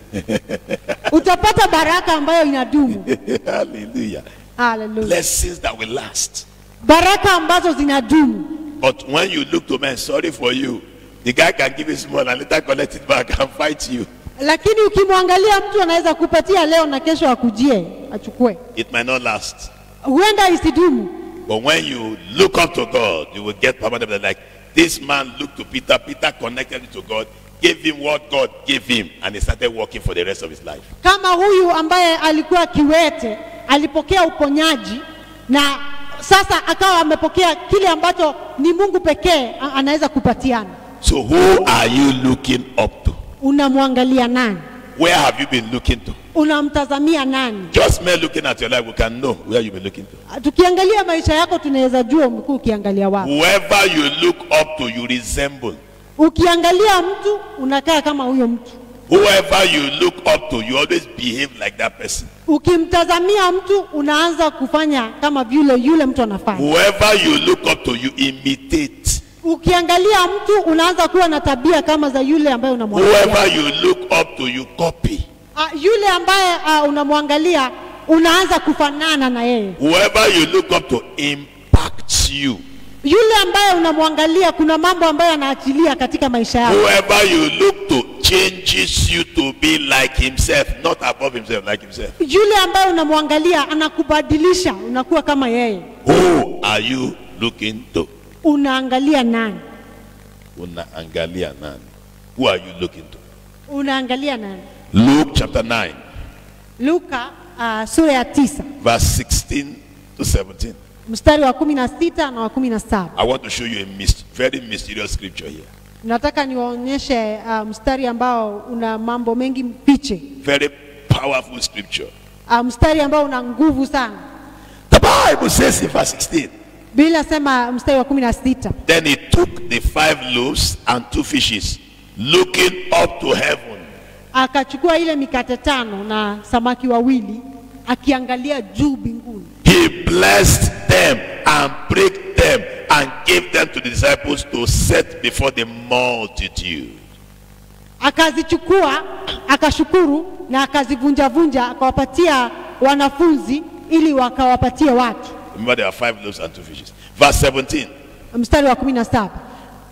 A: Utapata baraka ambayo inadumu.
B: Hallelujah.
A: Hallelujah.
B: Blessings that will last.
A: Baraka ambazo zinadumu.
B: But when you look to men, sorry for you, the guy can give you small and later collect it back and fight you.
A: Lakini ukimwangalia mtu anaweza kupatia leo na kesho akujie achukue.
B: It might not last.
A: Huenda isidumu.
B: But when you look up to God, you will get permanent. Like this man looked to Peter. Peter connected to God, gave him what God gave him, and he started working for the rest of his life.
A: Kama huyu ambaye alikuwa kiwete alipokea uponyaji na sasa akawa amepokea kile ambacho ni Mungu pekee anaweza kupatiana.
B: So who are you looking up to?
A: Unamwangalia nani?
B: Where have you been looking to?
A: Unamtazamia nani?
B: Just mere looking at your life, we can know where you've been looking to.
A: Tukiangalia maisha yako tunaweza jua umekuwa ukiangalia wapi.
B: Whoever you look up to, you resemble.
A: Ukiangalia mtu unakaa kama huyo mtu.
B: Whoever you look up to, you always behave like that person.
A: Ukimtazamia mtu unaanza kufanya kama yule mtu anafanya.
B: Whoever you look up to, you imitate.
A: Ukiangalia mtu unaanza kuwa na tabia kama za yule ambaye unamwangalia.
B: Whoever you look up to, you copy.
A: Yule ambaye unamwangalia unaanza kufanana na yeye.
B: Whoever you look up to impacts you.
A: Yule ambaye unamwangalia kuna mambo ambayo anaachilia katika maisha yako.
B: Whoever you look to changes you to be like himself, not above himself, like himself.
A: Yule ambaye unamwangalia anakubadilisha unakuwa kama yeye.
B: Who are you looking to?
A: Unaangalia nani?
B: Unaangalia nani? Who are you looking to?
A: Unaangalia nani?
B: Luke chapter 9.
A: Luka sura ya 9.
B: Verse 16 to 17.
A: Mstari wa 16 na wa 17.
B: I want to show you a very mysterious scripture here.
A: Nataka niwaonyeshe mstari ambao una mambo mengi mpiche.
B: Very powerful scripture.
A: Mstari ambao una nguvu sana.
B: The Bible says in verse 16.
A: Biblia sema mstari wa 16.
B: Then he took the 5 loaves and 2 fishes, looking up to heaven.
A: Akachukua ile mikate 5 na samaki 2 akiangalia juu mbinguni.
B: He blessed them and broke them and gave them to the disciples to set before the multitude.
A: Akazichukua, akashukuru na akazivunja akawapatia wanafunzi ili wakawapatie watu.
B: Remember there are 5 loaves and 2 fishes. Verse 17.
A: Mstari wa 17.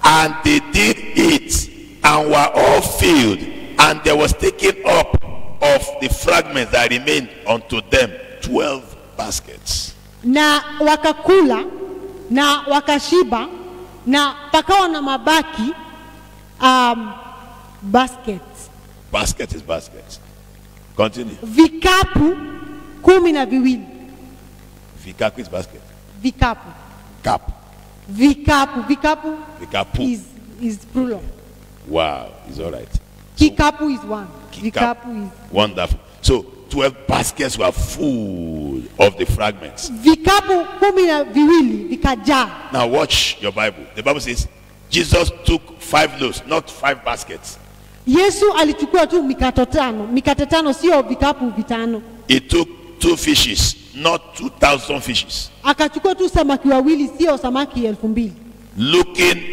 B: And they did eat and were all filled, and there was taken up of the fragments that remained unto them 12 baskets.
A: Na wakakula na wakashiba na pakawa na mabaki baskets.
B: Basket is baskets. Continue.
A: Vikapu 12.
B: Vikapu is basket.
A: Vikapu.
B: Cap.
A: Vikapu.
B: Vikapu
A: is plural.
B: Wow, it's all right.
A: Kikapu is one.
B: Vikapu is wonderful. So 12 baskets were full of the fragments.
A: Vikapu 12 vikajaa.
B: Now watch your Bible. The Bible says Jesus took 5 loaves, not 5 baskets.
A: Yesu alichukua tu mikate 5. Mikate 5 sio vikapu vitano.
B: He took 2 fishes. not 2,000 fishes.
A: Akachukua tu samaki wawili, sio samaki 2,000.
B: Looking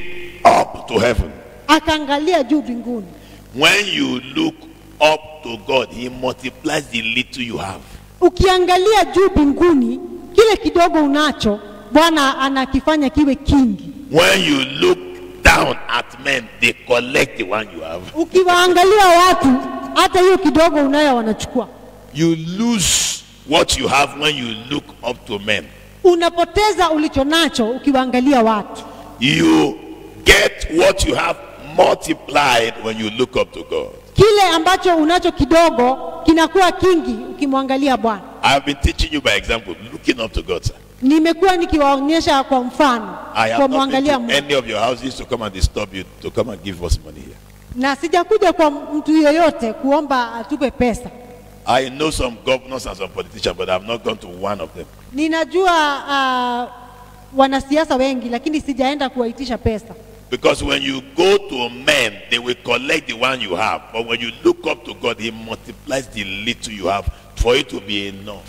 B: up to heaven.
A: Akaangalia juu mbinguni.
B: When you look up to God, he multiplies the little you have.
A: Ukiangalia juu mbinguni, kile kidogo unacho, Bwana anakifanya kiwe kingi.
B: When you look down at men, they collect the one you have.
A: Ukiwaangalia watu, hata hiyo kidogo unayo wanachukua.
B: You lose what you have when you look up to men.
A: Unapoteza ulicho nacho ukiwaangalia watu.
B: You get what you have multiplied when you look up to God.
A: Kile ambacho unacho kidogo kinakuwa kingi ukimwangalia Bwana.
B: I have been teaching you by example, looking up to God, sir.
A: Nimekuwa nikiwaonyesha kwa mfano kwa mwangalia
B: Mungu. Any of your houses to come and disturb you to come and give us money here.
A: Na sijakuja kwa mtu yeyote kuomba atupe pesa.
B: I know some governors and some politicians, but I have not gone to one of them.
A: Ninajua wanasiasa wengi, lakini sijaenda kuwaitisha pesa.
B: Because when you go to men, they will collect the one you have. But when you look up to God, he multiplies the little you have for it to be enough.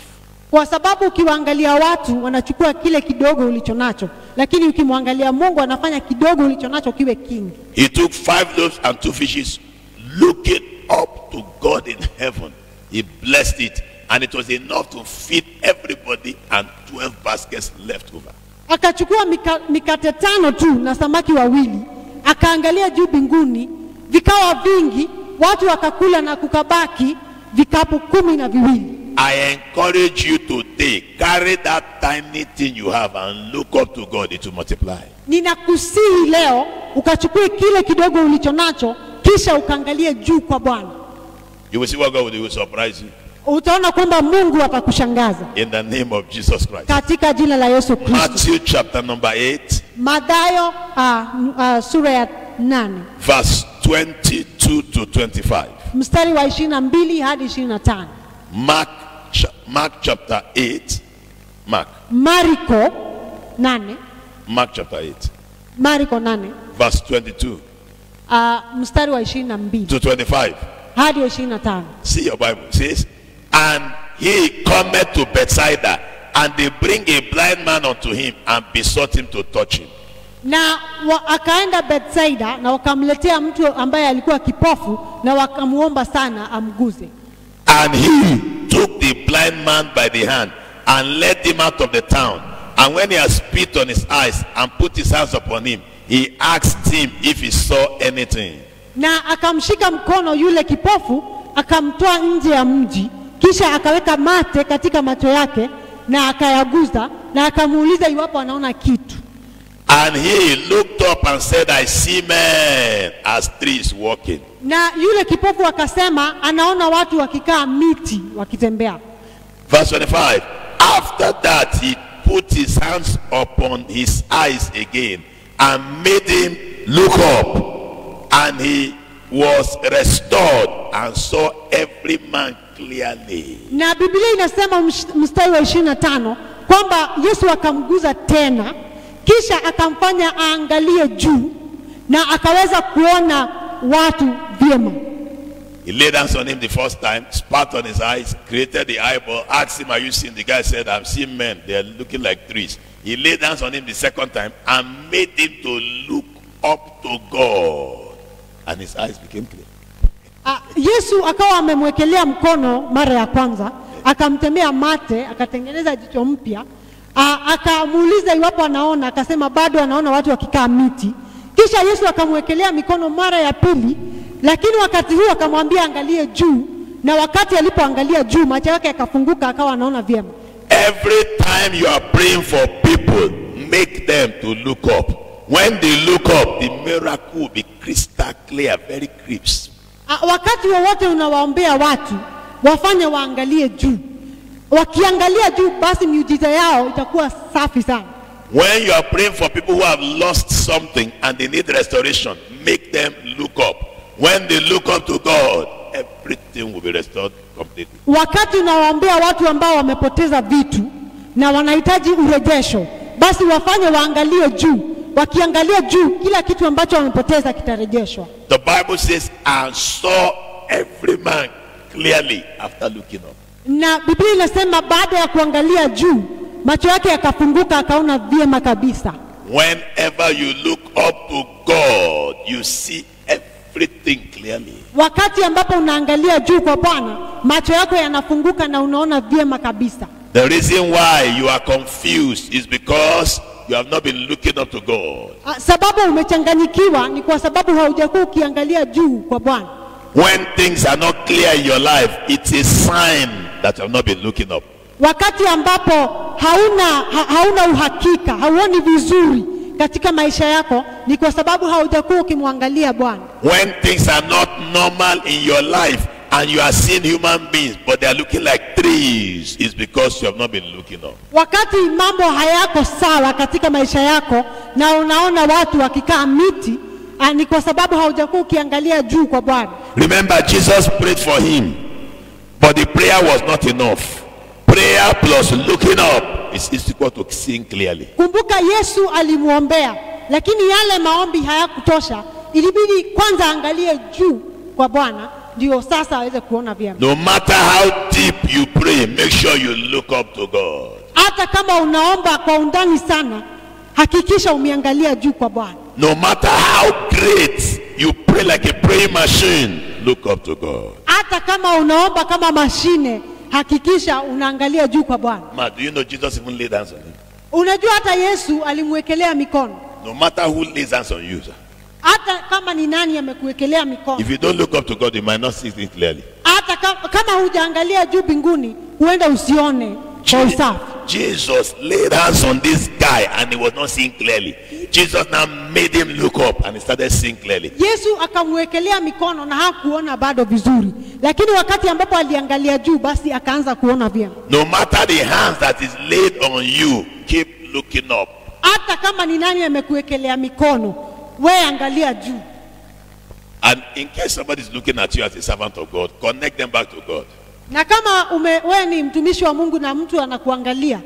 A: Kwa sababu ukiwaangalia watu wanachukua kile kidogo ulicho nacho, lakini ukimwangalia Mungu anafanya kidogo ulicho nacho kiwe kingi.
B: He took 5 loaves and 2 fishes, looking up to God in heaven. He blessed it, and it was enough to feed everybody, and 12 baskets left over.
A: Akachukua mikate 5 tu na samaki 2, akaangalia juu mbinguni, vikawa vingi, watu wakakula na kukabaki vikapu 12.
B: I encourage you today, carry that tiny thing you have and look up to God, it will multiply.
A: Ninakusihi leo ukachukue kile kidogo ulicho nacho, kisha ukaangalie juu kwa Bwana.
B: You will see what God will surprise you.
A: Utaona kwamba Mungu atakushangaza.
B: In the name of Jesus Christ.
A: Katika jina la Yesu Kristo.
B: Matthew chapter number 8.
A: Mathayo sura ya 8.
B: Verse 22 to 25.
A: Mstari wa 22 hadi 25.
B: Mark chapter 8.
A: Marko 8.
B: Mark chapter 8.
A: Marko 8.
B: Verse 22.
A: Mstari wa 22
B: to 25.
A: hadi 25.
B: See your Bible. It says, and he cometh to Bethsaida, and they bring a blind man unto him and besought him to touch him.
A: Na akaenda Bethsaida na wakamletea mtu ambaye alikuwa kipofu na wakamuomba sana amguze.
B: And he took the blind man by the hand and led him out of the town. And when he had spit on his eyes and put his hands upon him, he asked him if he saw anything.
A: Na akamshika mkono yule kipofu, akamtoa nje ya mji, kisha akaweka mate katika macho yake na akayaguza, na akamuuliza iwapo anaona kitu.
B: And he looked up and said, I see men as trees walking.
A: Na yule kipofu akasema anaona watu wakikaa miti wakitembea.
B: Verse 25. After that he put his hands upon his eyes again and made him look up, and he was restored and saw every man clearly.
A: Na Biblia inasema mstari wa 25 kwamba Yesu akamguza tena, kisha akamfanya aangalie juu na akaweza kuona watu vyema.
B: He laid hands on him the first time, spat on his eyes, created the eyeball, asked him, are you seeing? The guy said, I'm seeing men, they're looking like trees. He laid hands on him the second time and made him to look up to God, and his eyes became clear.
A: Yesu akawa amemwekelea mkono mara ya kwanza, akamtemea mate, akatengeneza jicho mpya, akamuuliza iwapo anaona, akasema bado anaona watu wakikaa miti. Kisha Yesu akamwekelea mikono mara ya pili, lakini wakati huu akamwambia angalie juu, na wakati alipoangalia juu macho yake yakafunguka, akawa anaona vyema.
B: Every time you are praying for people, make them to look up. When they look up, the miracle will be crystal clear, very crisp.
A: Wakati wowote unawaombea watu, wafanye waangalie juu. Wakiangalia juu, basi miujiza yao itakuwa safi sana.
B: When you are praying for people who have lost something and they need restoration, make them look up. When they look up to God, everything will be restored completely.
A: Wakati unawaombea watu ambao wamepoteza vitu na wanahitaji urejesho, basi wafanye waangalie juu. Wakiangalia juu, kila kitu ambacho wamepoteza kitarejeshwa.
B: The Bible says, and saw every man clearly after looking up.
A: Na Biblia inasema baada ya kuangalia juu, macho yake yakafunguka akaona vyema kabisa.
B: Whenever you look up to God, you see everything clearly.
A: Wakati ambapo unaangalia juu kwa Bwana, macho yako yanafunguka na unaona vyema kabisa.
B: The reason why you are confused is because you have not been looking up to God.
A: Sababu umechanganyikiwa ni kwa sababu haujakuwa ukiangalia juu kwa Bwana.
B: When things are not clear in your life, it's a sign that you have not been looking up.
A: Wakati ambapo hauna uhakika, hauoni vizuri katika maisha yako, ni kwa sababu haujakuwa ukimwangalia Bwana.
B: When things are not normal in your life and you are seeing human beings but they are looking like trees, it's because you have not been looking up.
A: Wakati mambo hayako sawa katika maisha yako na unaona watu wakikaa miti, ni kwa sababu haujakuwa ukiangalia juu kwa Bwana.
B: Remember, Jesus prayed for him, but the prayer was not enough. Prayer plus looking up is equal to seeing clearly.
A: Kumbuka Yesu alimuombea, lakini yale maombi hayakutosha. Ilibidi kwanza angalie juu kwa Bwana ndio sasa aweze kuona vyema.
B: No matter how deep you pray, make sure you look up to God.
A: Hata kama unaomba kwa undani sana, hakikisha umeangalia juu kwa Bwana.
B: No matter how great you pray like a praying machine, look up to God.
A: Hata kama unaomba kama mashine, hakikisha unaangalia juu kwa Bwana.
B: Ma, do you know Jesus even laid hands on him?
A: Unajua hata Yesu alimwekelea mikono.
B: No matter who lays hands on you, sir.
A: Hata kama ni nani amekuwekelea mikono.
B: If you don't look up to God, you might not see things clearly.
A: Hata kama hujaangalia juu mbinguni, huenda usione kwa usafi.
B: Jesus laid hands on this guy and he was not seeing clearly. Jesus now made him look up and he started seeing clearly.
A: Yesu akamwekelea mikono na hakuona bado vizuri, lakini wakati ambapo aliangalia juu, basi akaanza kuona vyema.
B: No matter the hands that is laid on you, keep looking up.
A: Hata kama ni nani amekuwekelea mikono, wewe angalia juu.
B: And in case somebody is looking at you as a servant of God, connect them back to God.
A: Na kama wewe ni mtumishi wa Mungu na mtu anakuangalia,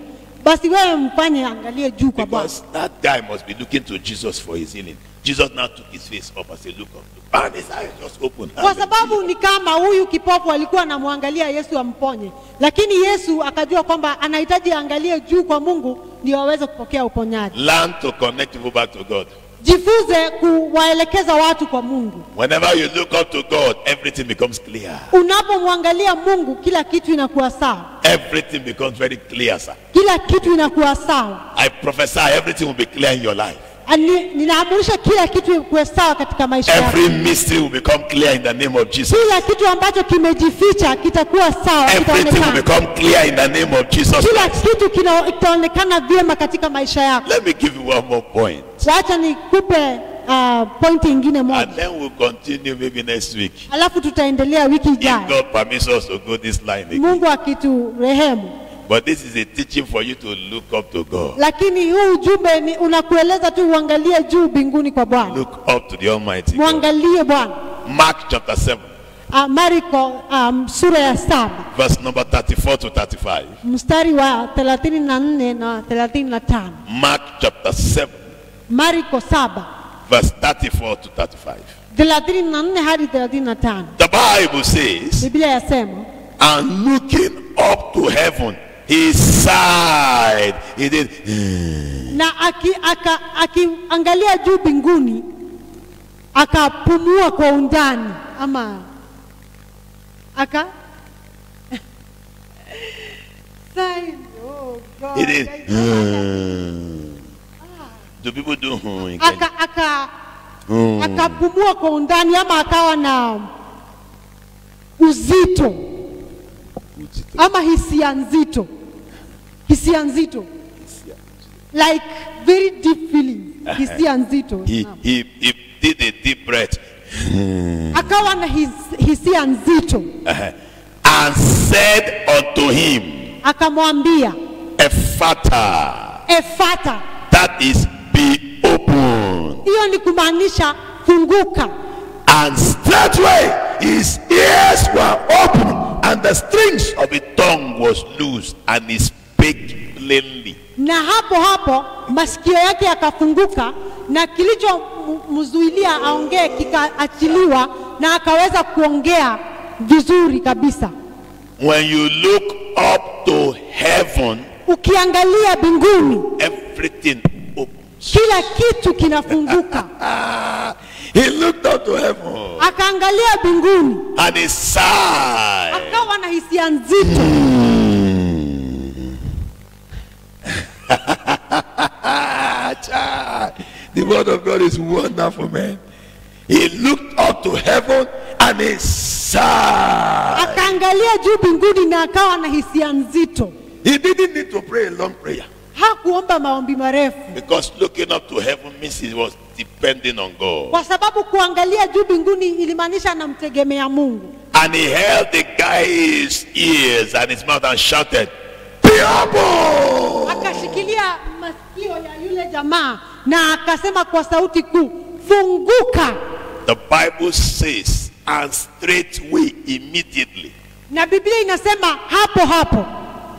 A: basi wewe mfanye angalie juu kwa Bwana.
B: Because that guy must be looking to Jesus for his healing. Jesus now took his face up and said, look up. And his eyes just opened.
A: Kwa sababu ni kama huyu kipofu alikuwa anamwangalia Yesu amponye, lakini Yesu akajua kwamba anahitaji angalie juu kwa Mungu ndio aweze kupokea uponyaji.
B: Learn to connect people back to God.
A: Jifunze kuwaelekeza watu kwa Mungu.
B: Whenever you look up to God, everything becomes clear.
A: Unapomwangalia Mungu, kila kitu inakuwa sawa.
B: Everything becomes very clear, sir.
A: Kila kitu inakuwa sawa.
B: I prophesy everything will be clear in your life.
A: Ninaamurisha kila kitu kuwe sawa katika maisha yako.
B: Every mystery will become clear in the name of Jesus.
A: Kila kitu ambacho kimejificha kitakuwa sawa.
B: Everything will become clear in the name of Jesus.
A: Kila kitu kitaonekana vyema katika maisha yako.
B: Let me give you one more point.
A: Wacha nikupe pointi ingine moja.
B: And then we'll continue maybe next week.
A: Alafu tutaendelea wiki ijayo.
B: If God permits us to go this line again.
A: Mungu akiturehemu.
B: But this is a teaching for you to look up to God.
A: Lakini huu ujumbe ni unakueleza tu uangalie juu mbinguni kwa Bwana.
B: Look up to the Almighty God.
A: Muangalie Bwana.
B: Mark chapter 7.
A: Marko sura ya 7.
B: Verse number 34 to 35.
A: Mstari wa 34 na 35.
B: Mark chapter 7.
A: Marko 7.
B: Verse 34 to 35.
A: 34 hadi 35.
B: The Bible says,
A: Biblia yasema,
B: and looking up to heaven, he sighed. He did.
A: Na akiangalia juu mbinguni, akapumua kwa undani ama oh God.
B: He did. Do people do?
A: Akapumua kwa undani ama akawa na uzito ama hisia nzito. Hisia nzito. Like very deep feeling. Hisia nzito.
B: He did a deep breath.
A: Akawa na hisia nzito.
B: And said unto him,
A: akamwambia,
B: Ephata.
A: Ephata.
B: That is, be open.
A: Hiyo ni kumaanisha funguka.
B: And straightway his ears were open, and the strings of his tongue was loosed, and he spake plainly.
A: Na hapo masikio yake yakafunguka na kilichomzuilia aongee kikaachiliwa na akaweza kuongea vizuri kabisa.
B: When you look up to heaven,
A: ukiangalia mbinguni,
B: everything opens.
A: kila kitu kinafunguka.
B: He looked up to heaven
A: Akaangalia mbinguni,
B: and he sighed.
A: akawa na hisia nzito.
B: The word of God is wonderful, man. He looked up to heaven and he sighed.
A: Akaangalia juu mbinguni na akawa na hisia nzito.
B: He didn't need to pray a long prayer,
A: Hakuomba maombi marefu,
B: because looking up to heaven means he was depending on God.
A: kwa sababu kuangalia juu mbinguni ilimaanisha anamtegemea Mungu.
B: And he held the guy's ears and his mouth and shouted, "Diabo!"
A: Akashikilia masikio ya yule jamaa na akasema kwa sauti kuu, funguka.
B: The Bible says, and straightway, immediately.
A: Na Biblia inasema hapo hapo.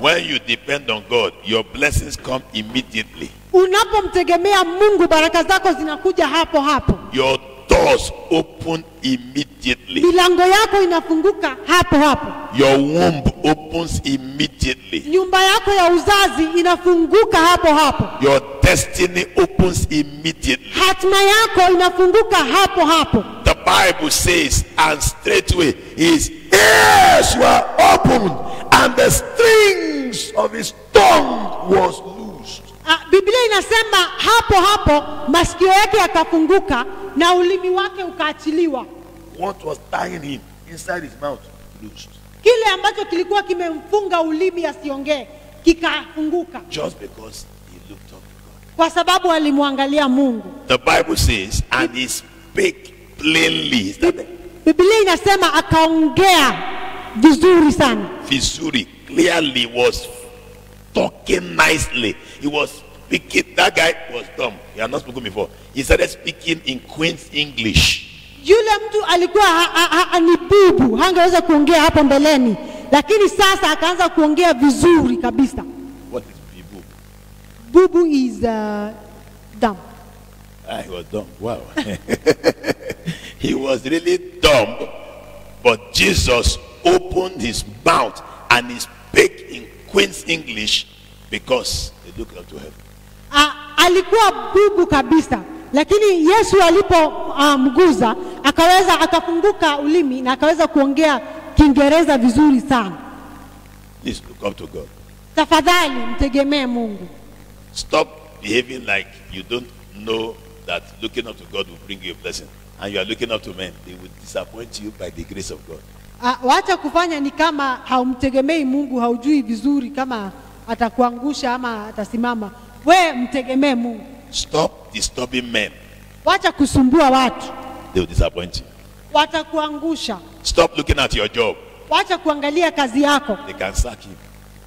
B: When you depend on God, your blessings come immediately.
A: Unapomtegemea Mungu, baraka zako zinakuja hapo hapo.
B: Your doors open immediately.
A: Milango yako inafunguka hapo hapo.
B: Your womb opens immediately.
A: Nyumba yako ya uzazi inafunguka hapo hapo.
B: Your destiny opens immediately.
A: Hatima yako inafunguka hapo hapo.
B: The Bible says, and straightway his ears were opened and the strings of his tongue was loosed.
A: Biblia inasema hapo hapo masikio yake yakafunguka na ulimi wake ukaachiliwa.
B: What was tying him inside his mouth loosed.
A: Kile ambacho kilikuwa kimemfunga ulimi asiongee kikafunguka.
B: Just because he looked up to God.
A: Kwa sababu alimwangalia Mungu.
B: The Bible says, and he spake plainly. Is that it?
A: Biblia inasema akaongea vizuri sana.
B: Vizuri clearly was talking nicely. He was speaking. That guy was dumb. He had not spoken before. He started speaking in Queen's English.
A: Yule mtu alikuwa ni bubu, hangeweza kuongea hapo mbeleni, lakini sasa akaanza kuongea vizuri kabisa.
B: What is bibu?
A: Bubu is dumb.
B: He was dumb. Wow. He was really dumb, but Jesus opened his mouth and he spake in Queen's English because he looked up to heaven.
A: Alikuwa bubu kabisa, lakini Yesu alipomguza akaweza akafunguka ulimi na akaweza kuongea Kiingereza vizuri sana.
B: Please look up to God.
A: Tafadhali mtegemee Mungu.
B: Stop behaving like you don't know that looking up to God will bring you a blessing, and you are looking up to men. They will disappoint you by the grace of God.
A: Wacha kufanya ni kama haumtegemei Mungu, haujui vizuri kama atakuangusha ama atasimama. We mtegemee Mungu.
B: Stop disturbing men.
A: Wacha kusumbua watu.
B: They will disappoint you.
A: Watakuangusha.
B: Stop looking at your job.
A: Wacha kuangalia kazi yako.
B: They can sack you.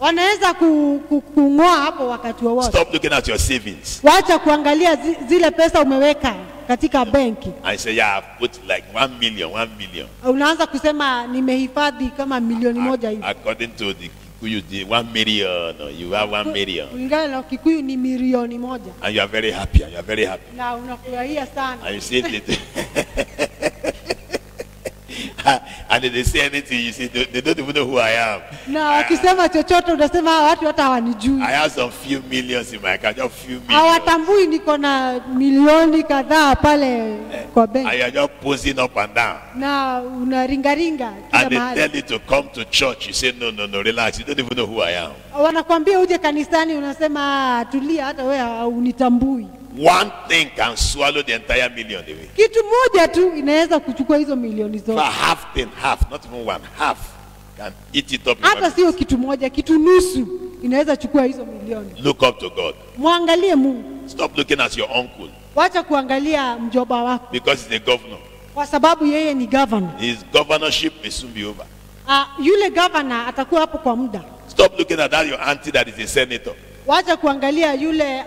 A: Wanaweza kung'oa hapo wakati wowote.
B: Stop looking at your savings.
A: Wacha kuangalia zile pesa umeweka katika benki.
B: I say, yeah, I've put like 1 million.
A: Unaanza kusema nimehifadhi kama milioni moja hivi.
B: According to the Kikuyu, the 1 million, you have 1 million.
A: Kulingana na Kikuyu ni milioni moja.
B: And you are very happy,
A: Na unafurahia sana.
B: And you say that. And if they say anything, you say, they don't even know who I am.
A: Na wakisema chochote unasema watu hata hawanijui.
B: I have some few millions in my account, just few millions.
A: Hawatambui niko na milioni kadhaa pale kwa benki.
B: And you are just posing up and down.
A: Na unaringaringa kila
B: And they
A: mahali.
B: tell you to come to church. You say, no, relax. You don't even know who I am.
A: Wanakwambia uje kanisani, unasema tulia, hata wewe unitambui.
B: One thing can swallow the entire million away.
A: Kitu moja tu inaweza kuchukua hizo milioni
B: For
A: zote.
B: half, not even one, half can eat it up. in
A: Hata
B: one
A: sio kitu moja, kitu nusu inaweza chukua hizo milioni.
B: minute. Look up to God.
A: Mwangalie Mungu.
B: Stop looking at your uncle
A: Wacha kuangalia mjomba wako,
B: because he's a governor.
A: kwa sababu yeye ni governor.
B: His governorship may soon be over.
A: Yule governor atakuwa hapo kwa muda.
B: Stop looking at that your auntie that is a senator.
A: Wacha kuangalia yule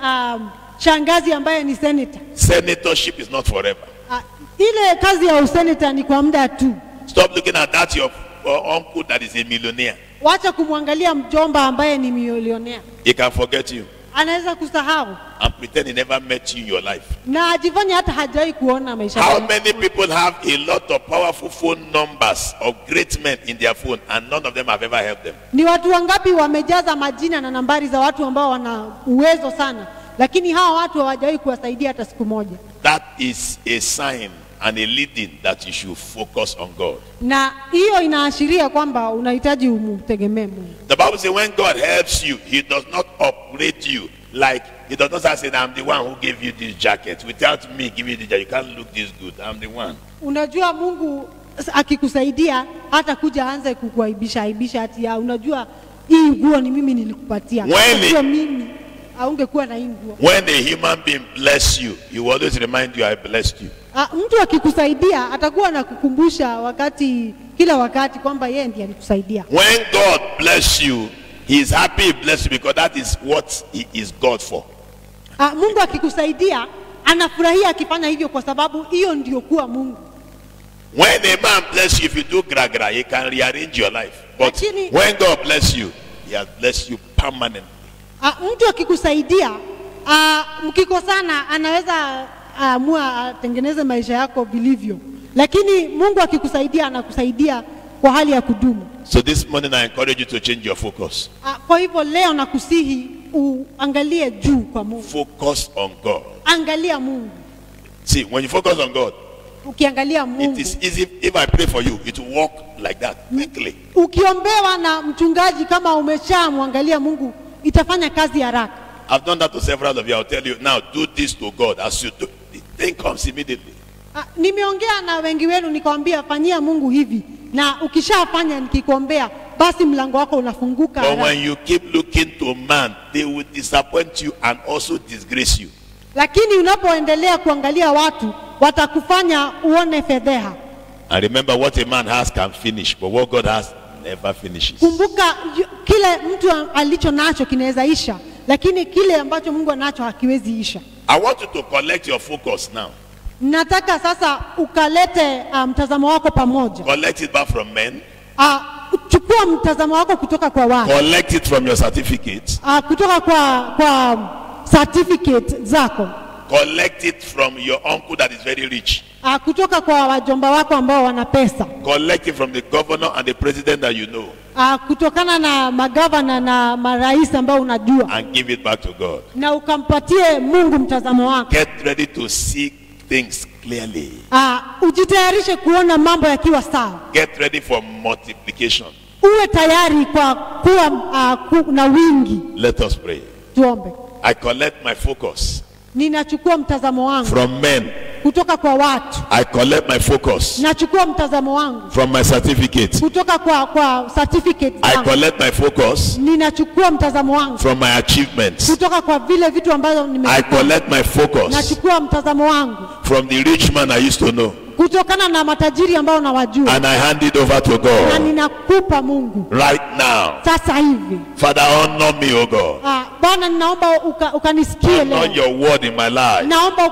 A: shangazi ambaye ni senator.
B: Senatorship is not forever.
A: Ile kazi ya usenator ni kwa muda tu.
B: Stop looking at that your uncle that is a millionaire.
A: Wacha kumwangalia mjomba ambaye ni milionea.
B: He can forget you.
A: Anaweza kusahau
B: and pretend he never met you in your life.
A: na ajifanye hata hajawahi kuona maisha
B: How
A: yako.
B: many people have a lot of powerful phone numbers of great men in their phone and none of them have ever helped them?
A: Ni watu wangapi wamejaza majina na nambari za watu ambao wana uwezo sana, lakini hawa watu hawajawahi kuwasaidia hata siku moja.
B: That is a sign and a leading that you should focus on God.
A: Na hiyo inaashiria kwamba unahitaji umtegemee Mungu.
B: The Bible says when God helps you, he does not upgrade you. Like, he does not say, I'm the one who gave you this jacket. Without me giving you the jacket, you can't look this good. I'm the one.
A: Unajua Mungu akikusaidia hata kuja aanze kukuaibisha ati ya unajua hii nguo ni mimi nilikupatia. Sio mimi. Haungekuwa na hii nguo.
B: When a human being bless you, he will always remind you I blessed you.
A: Mtu akikusaidia atakuwa anakukumbusha kila wakati kwamba yeye ndiye alikusaidia.
B: When God bless you, he is happy he bless you because that is what he is God for.
A: Mungu akikusaidia anafurahia akifanya hivyo kwa sababu hiyo ndio kuwa Mungu.
B: When a man bless you, if you do gra, he can rearrange your life. But when God bless you, he has blessed you permanently.
A: Mtu akikusaidia mkikosana anaweza amua atengeneze maisha yako vilivyo, lakini Mungu akikusaidia anakusaidia kwa hali ya kudumu.
B: So this morning I encourage you to change your focus.
A: Kwa hivyo leo nakusihi uangalie juu kwa Mungu.
B: Focus on God.
A: Angalia Mungu.
B: See, when you focus on God,
A: ukiangalia Mungu,
B: it is easy. If I pray for you, it will walk like that quickly.
A: Ukiombewa na mchungaji kama umeshamwangalia Mungu, itafanya kazi haraka.
B: I've done that to several of you. I'll tell you now, do this to God. As you do, the thing comes immediately.
A: Nimeongea na wengi wenu nikawaambia fanyia Mungu hivi, na ukishafanya nikikuombea basi mlango wako unafunguka.
B: But when you keep looking to man, they will disappoint you and also disgrace you.
A: Lakini unapoendelea kuangalia watu watakufanya uone fedheha.
B: And remember, what a man has can finish, but what God has never finishes.
A: Kumbuka kile mtu alicho nacho kinaweza isha, lakini kile ambacho Mungu anacho hakiwezi isha.
B: I want you to collect your focus now.
A: Nataka sasa ukalete mtazamo wako pamoja.
B: Collect it back from men.
A: Chukua mtazamo wako kutoka kwa watu.
B: Collect it from your certificates.
A: Kutoka kwa certificate zako.
B: Collect it from your uncle that is very rich.
A: Kutoka kwa wajomba wako ambao wana pesa.
B: Collect it from the governor and the president that you know.
A: Kutokana na magavana na marais ambao unajua.
B: And give it back to God.
A: Na ukampatie Mungu mtazamo wako.
B: Get ready to see things clearly.
A: Ujitayarishe kuona mambo yakiwa sawa.
B: Get ready for multiplication.
A: Uwe tayari kwa kuwa na wingi.
B: Let us pray.
A: Tuombe.
B: I collect my focus.
A: Ninachukua mtazamo wangu
B: from men.
A: Kutoka kwa watu.
B: I collect my focus.
A: Nachukua mtazamo wangu
B: from my certificate.
A: Kutoka kwa certificate zangu.
B: I collect my focus.
A: Ninachukua mtazamo wangu
B: from my achievements.
A: Kutoka kwa vile vitu ambavyo
B: I collect my focus.
A: Nachukua mtazamo wangu
B: from the rich man I used to know.
A: Kutokana na matajiri ambao nawajua.
B: And I hand it over to God.
A: Na ninakupa Mungu.
B: Right now.
A: Sasa hivi.
B: Father, honor me, O God.
A: Bwana ninaomba ukanisikie leo.
B: Honor your word in my life.
A: Naomba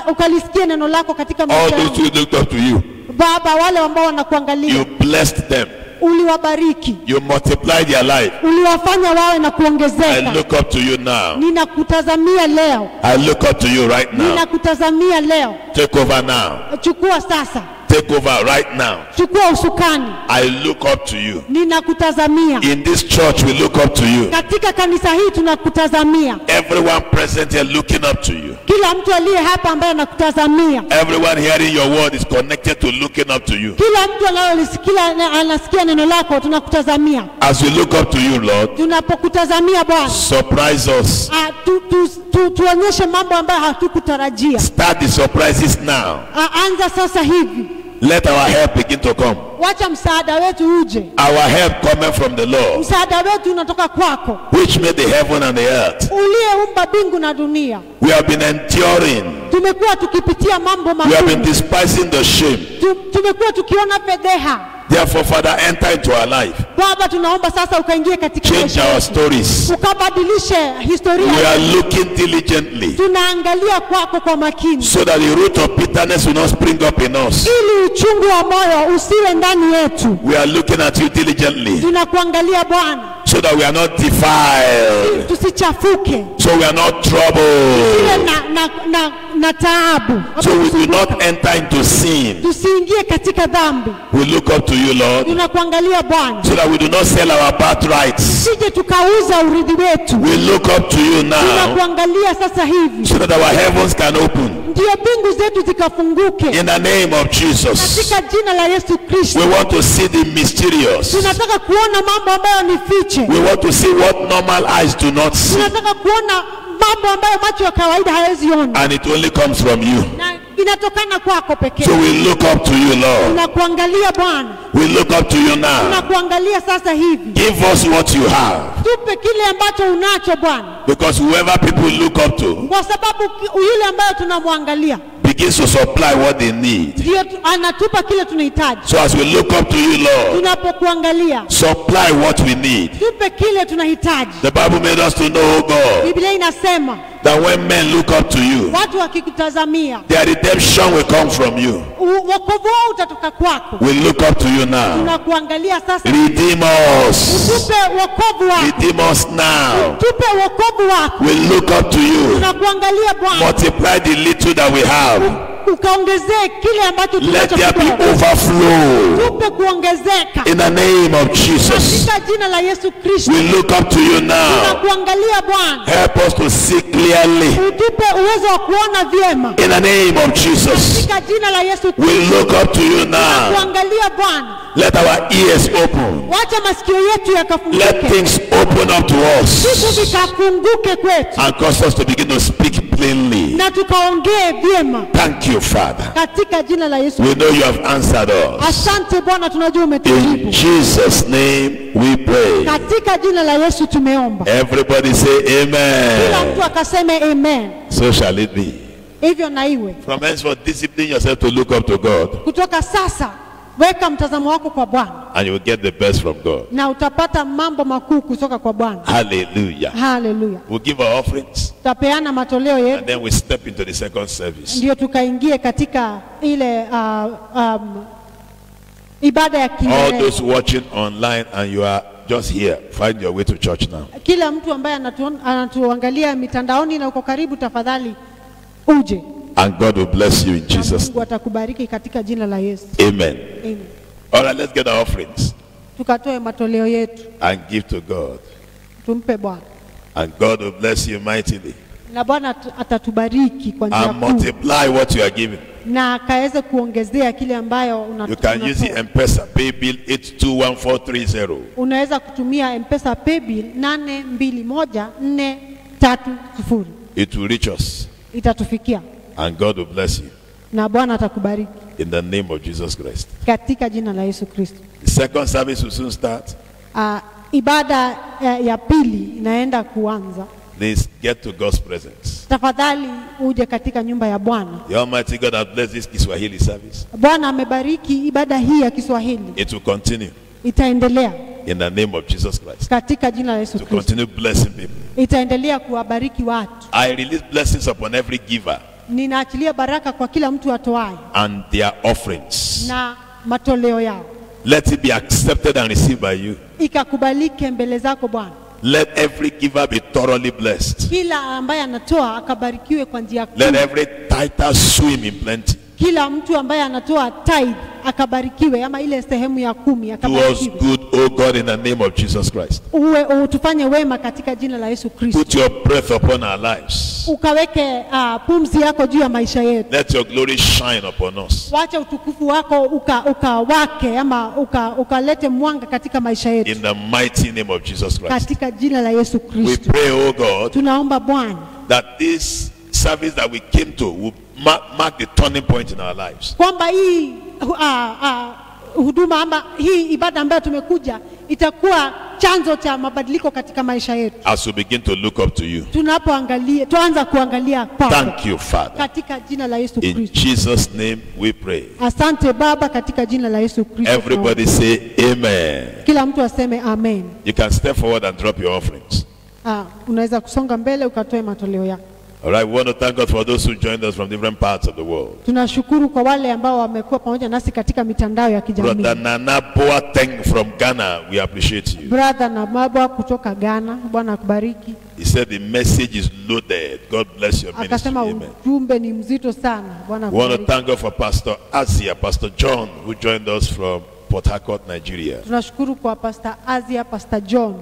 A: ukalisikie neno lako katika maisha yangu.
B: All those who looked up to you.
A: Baba, wale ambao wanakuangalia.
B: You blessed them.
A: Uliwabariki.
B: You multiplied their life.
A: Uliwafanya wawe na kuongezeka.
B: I look up to you now.
A: Ninakutazamia leo.
B: I look up to you right now.
A: Ninakutazamia leo.
B: Take over now.
A: Chukua sasa.
B: Take over right now.
A: Chukua usukani.
B: I look up to you.
A: Ninakutazamia.
B: In this church we look up to you.
A: Katika kanisa hii tunakutazamia.
B: Everyone present here looking up to you.
A: Kila mtu aliye hapa ambaye anakutazamia.
B: Everyone hearing your word is connected to looking up to you.
A: Kila mtu anasikia neno lako tunakutazamia.
B: As we look up to you, Lord.
A: Tunapokutazamia Bwana.
B: Surprise us.
A: Tuonyeshe mambo ambayo hatukutarajia.
B: Start the surprises now.
A: Anza sasa hivi.
B: Let our help begin to come.
A: Wacha msaada wetu uje.
B: Our help coming from the Lord.
A: Msaada wetu unatoka kwako.
B: Which made the heaven and the earth.
A: Uliyeumba mbingu na dunia.
B: We have been enduring.
A: Tumekuwa tukipitia mambo magumu.
B: We have been despising the shame.
A: Tumekuwa tukiona fedheha.
B: Therefore, Father, enter into our life.
A: Baba, tunaomba sasa ukaingie katika maisha.
B: Change our stories.
A: Ukabadilishe historia.
B: We are looking diligently.
A: Tunaangalia kwako kwa makini.
B: So that the root of bitterness will not spring up in us.
A: Ili uchungu wa moyo usiwe ndani yetu.
B: We are looking at you diligently.
A: Tunakuangalia Bwana.
B: so that we are not defiled,
A: tusichafuke,
B: so we are not
A: tusiwe
B: troubled,
A: na taabu,
B: so we do not enter into sin.
A: tusiingie katika dhambi.
B: We look up to you, Lord,
A: Tunakuangalia Bwana,
B: so that we do not sell our birthrights.
A: sije tukauza urithi wetu.
B: We look up to you now,
A: Tunakuangalia sasa hivi,
B: so that our heavens can open.
A: ndio mbingu zetu zikafunguke
B: In the name of Jesus,
A: katika jina la Yesu Kristo.
B: we want to see the mysterious.
A: Tunataka kuona mambo ambayo ni fiche.
B: We want to see what normal eyes do not see.
A: Tunataka kuona mambo ambayo macho ya kawaida hayawezi ona,
B: And it only comes from you.
A: na inatokana kwako pekee.
B: So we look up to you, Lord.
A: Tunakuangalia Bwana,
B: We look up to you now.
A: tunakuangalia sasa hivi.
B: Give us what you have.
A: Tupe kile ambacho unacho Bwana,
B: Because whoever people look up to
A: kwa sababu yule ambayo tunamwangalia
B: begins to supply what they need.
A: ndio anatupa kile tunahitaji.
B: So as we look up to you, Lord,
A: Tunapokuangalia,
B: supply what we need.
A: tupe kile tunahitaji.
B: The Bible made us to know, God,
A: Biblia inasema
B: that when men look up to you,
A: watu wakikutazamia,
B: their redemption will come from you.
A: wokovu wao utatoka kwako.
B: We look up to you now.
A: Tunakuangalia sasa,
B: Redeem us.
A: tupe wokovu wako,
B: Redeem us now.
A: tupe wokovu wako.
B: We look up to you.
A: Tunakuangalia Bwana,
B: Multiply the little that we have.
A: ukaongezee kile ambacho
B: Let
A: tunacho
B: there be
A: kidogo.
B: overflow.
A: Tupe kuongezeka
B: In the name of Jesus,
A: katika jina la Yesu Kristo.
B: we look up to you now.
A: Tunakuangalia Bwana,
B: Help us to see clearly.
A: utupe uwezo wa kuona vyema
B: In the name of Jesus,
A: katika jina la Yesu
B: we
A: Kristo.
B: look up to you now.
A: Tunakuangalia Bwana,
B: Let our ears open.
A: wacha masikio yetu
B: Let
A: yakafunguke,
B: things open up to us
A: vitu vikafunguke kwetu,
B: and cause us to begin to speak plainly.
A: na tukaongee vyema
B: Thank you, Father.
A: katika jina la Yesu.
B: We know you have answered us.
A: Asante Bwana, tunajua
B: In
A: umetujibu.
B: Jesus' name we pray.
A: Katika jina la Yesu tumeomba.
B: Everybody say
A: Kila
B: amen.
A: mtu akaseme amen.
B: So shall it be.
A: Hivyo na iwe.
B: From henceforth, discipline yourself to look up to God,
A: Kutoka sasa weka mtazamo wako kwa Bwana
B: and you will get the best from God.
A: na utapata mambo makuu kutoka kwa Bwana.
B: Hallelujah.
A: Haleluya.
B: We'll give our offerings,
A: Tutapeana matoleo
B: and
A: yetu
B: then we step into the second service.
A: ndio tukaingie katika ile ibada ya
B: All
A: kilele.
B: those watching online and you are just here, find your way to church now.
A: Kila mtu ambaye anatuangalia mitandaoni na uko karibu, tafadhali uje.
B: And God will bless you in
A: Na
B: Jesus'
A: Mungu atakubariki katika jina la Yesu.
B: Amen.
A: Amen.
B: All right, let's get our offerings
A: Tukatoe matoleo yetu
B: and give to God.
A: tumpe Bwana,
B: And God will bless you mightily
A: na Bwana atatubariki kwa njia
B: and
A: kuu,
B: multiply what you are giving.
A: na akaweze kuongezea kile ambayo
B: You can use the
A: unatoa.
B: M-Pesa pay bill 821430.
A: Unaweza kutumia M-Pesa paybill 821430.
B: It will reach us,
A: Itatufikia
B: and God will bless you
A: na Bwana atakubariki
B: in the name of Jesus Christ.
A: katika jina la Yesu Kristo.
B: The second service will soon start.
A: Ibada ya pili inaenda kuanza.
B: Please get to God's presence.
A: Tafadhali uje katika nyumba ya Bwana.
B: The Almighty God has blessed this Kiswahili service.
A: Bwana amebariki ibada hii ya Kiswahili,
B: It will continue
A: itaendelea
B: in the name of Jesus Christ.
A: katika jina la Yesu
B: To
A: Kristo.
B: continue blessing people.
A: Itaendelea kuwabariki watu.
B: I release blessings upon every giver
A: Ninaachilia baraka kwa kila mtu atoaye
B: and their offerings.
A: na matoleo yao,
B: Let it be accepted and received by you.
A: ikakubalike mbele zako Bwana.
B: Let every giver be thoroughly blessed.
A: Kila ambaye anatoa akabarikiwe kwa njia kuu.
B: Let every tither swim in plenty.
A: Kila mtu ambaye anatoa tithe akabarikiwe, ama ile sehemu ya 10
B: Do us
A: akabarikiwe.
B: good, oh God, in the name of Jesus Christ.
A: Utufanye wema katika jina la Yesu Kristo.
B: Put your breath upon our lives.
A: Ukaweke pumzi yako juu ya maisha yetu.
B: Let your glory shine upon us.
A: Wacha utukufu wako ukawake ama ukalete mwanga katika maisha yetu
B: In the mighty name of Jesus Christ.
A: katika jina la Yesu
B: We
A: Kristo.
B: pray, oh God,
A: Tunaomba Bwana
B: that this service that we came to will mark the turning point in our lives.
A: kwamba hii huduma ama hii ibada ambayo tumekuja itakuwa chanzo cha mabadiliko katika maisha yetu.
B: As we begin to look up to you.
A: Tuanza kuangalia kwako
B: Thank you, Father.
A: katika jina la Yesu
B: In
A: Kristo.
B: Jesus' name we pray.
A: Asante Baba, katika jina la Yesu Kristo.
B: Everybody say amen.
A: Kila mtu aseme amen.
B: You can step forward and drop your offerings.
A: Unaweza kusonga mbele ukatoe matoleo yako.
B: All right, we want to thank God for those who joined us from different parts of the world.
A: Tunashukuru kwa wale ambao wamekuwa pamoja nasi katika mitandao ya kijamii.
B: Brother Nana Boateng from Ghana, we appreciate you.
A: Brother Namabwa kutoka Ghana, Bwana akubariki.
B: He said the message is loaded. God bless your ministry.
A: Akasema
B: Amen.
A: ujumbe ni mzito sana. Bwana
B: We want to
A: akubariki.
B: thank God for Pastor Asia, Pastor John, who joined us from Port Harcourt, Nigeria.
A: Tunashukuru kwa Pastor Asia, Pastor John,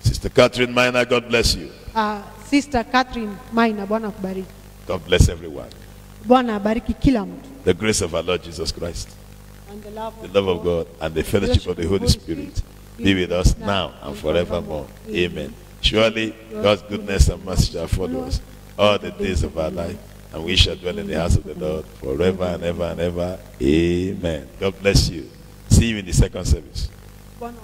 B: Sister Catherine Minor, God bless you.
A: Sister Catherine Maina, Bwana akubariki.
B: God bless everyone.
A: Bwana abariki kila mtu.
B: The grace of our Lord Jesus Christ,
A: And the love
B: the love of God, and the fellowship of the Holy Spirit be with us now and forevermore. Amen. Surely God's goodness and mercy shall follow us all the days of our life, and we shall dwell in the house of the Lord forever and ever and ever. Amen. God bless you. See you in the second service.
A: Bwana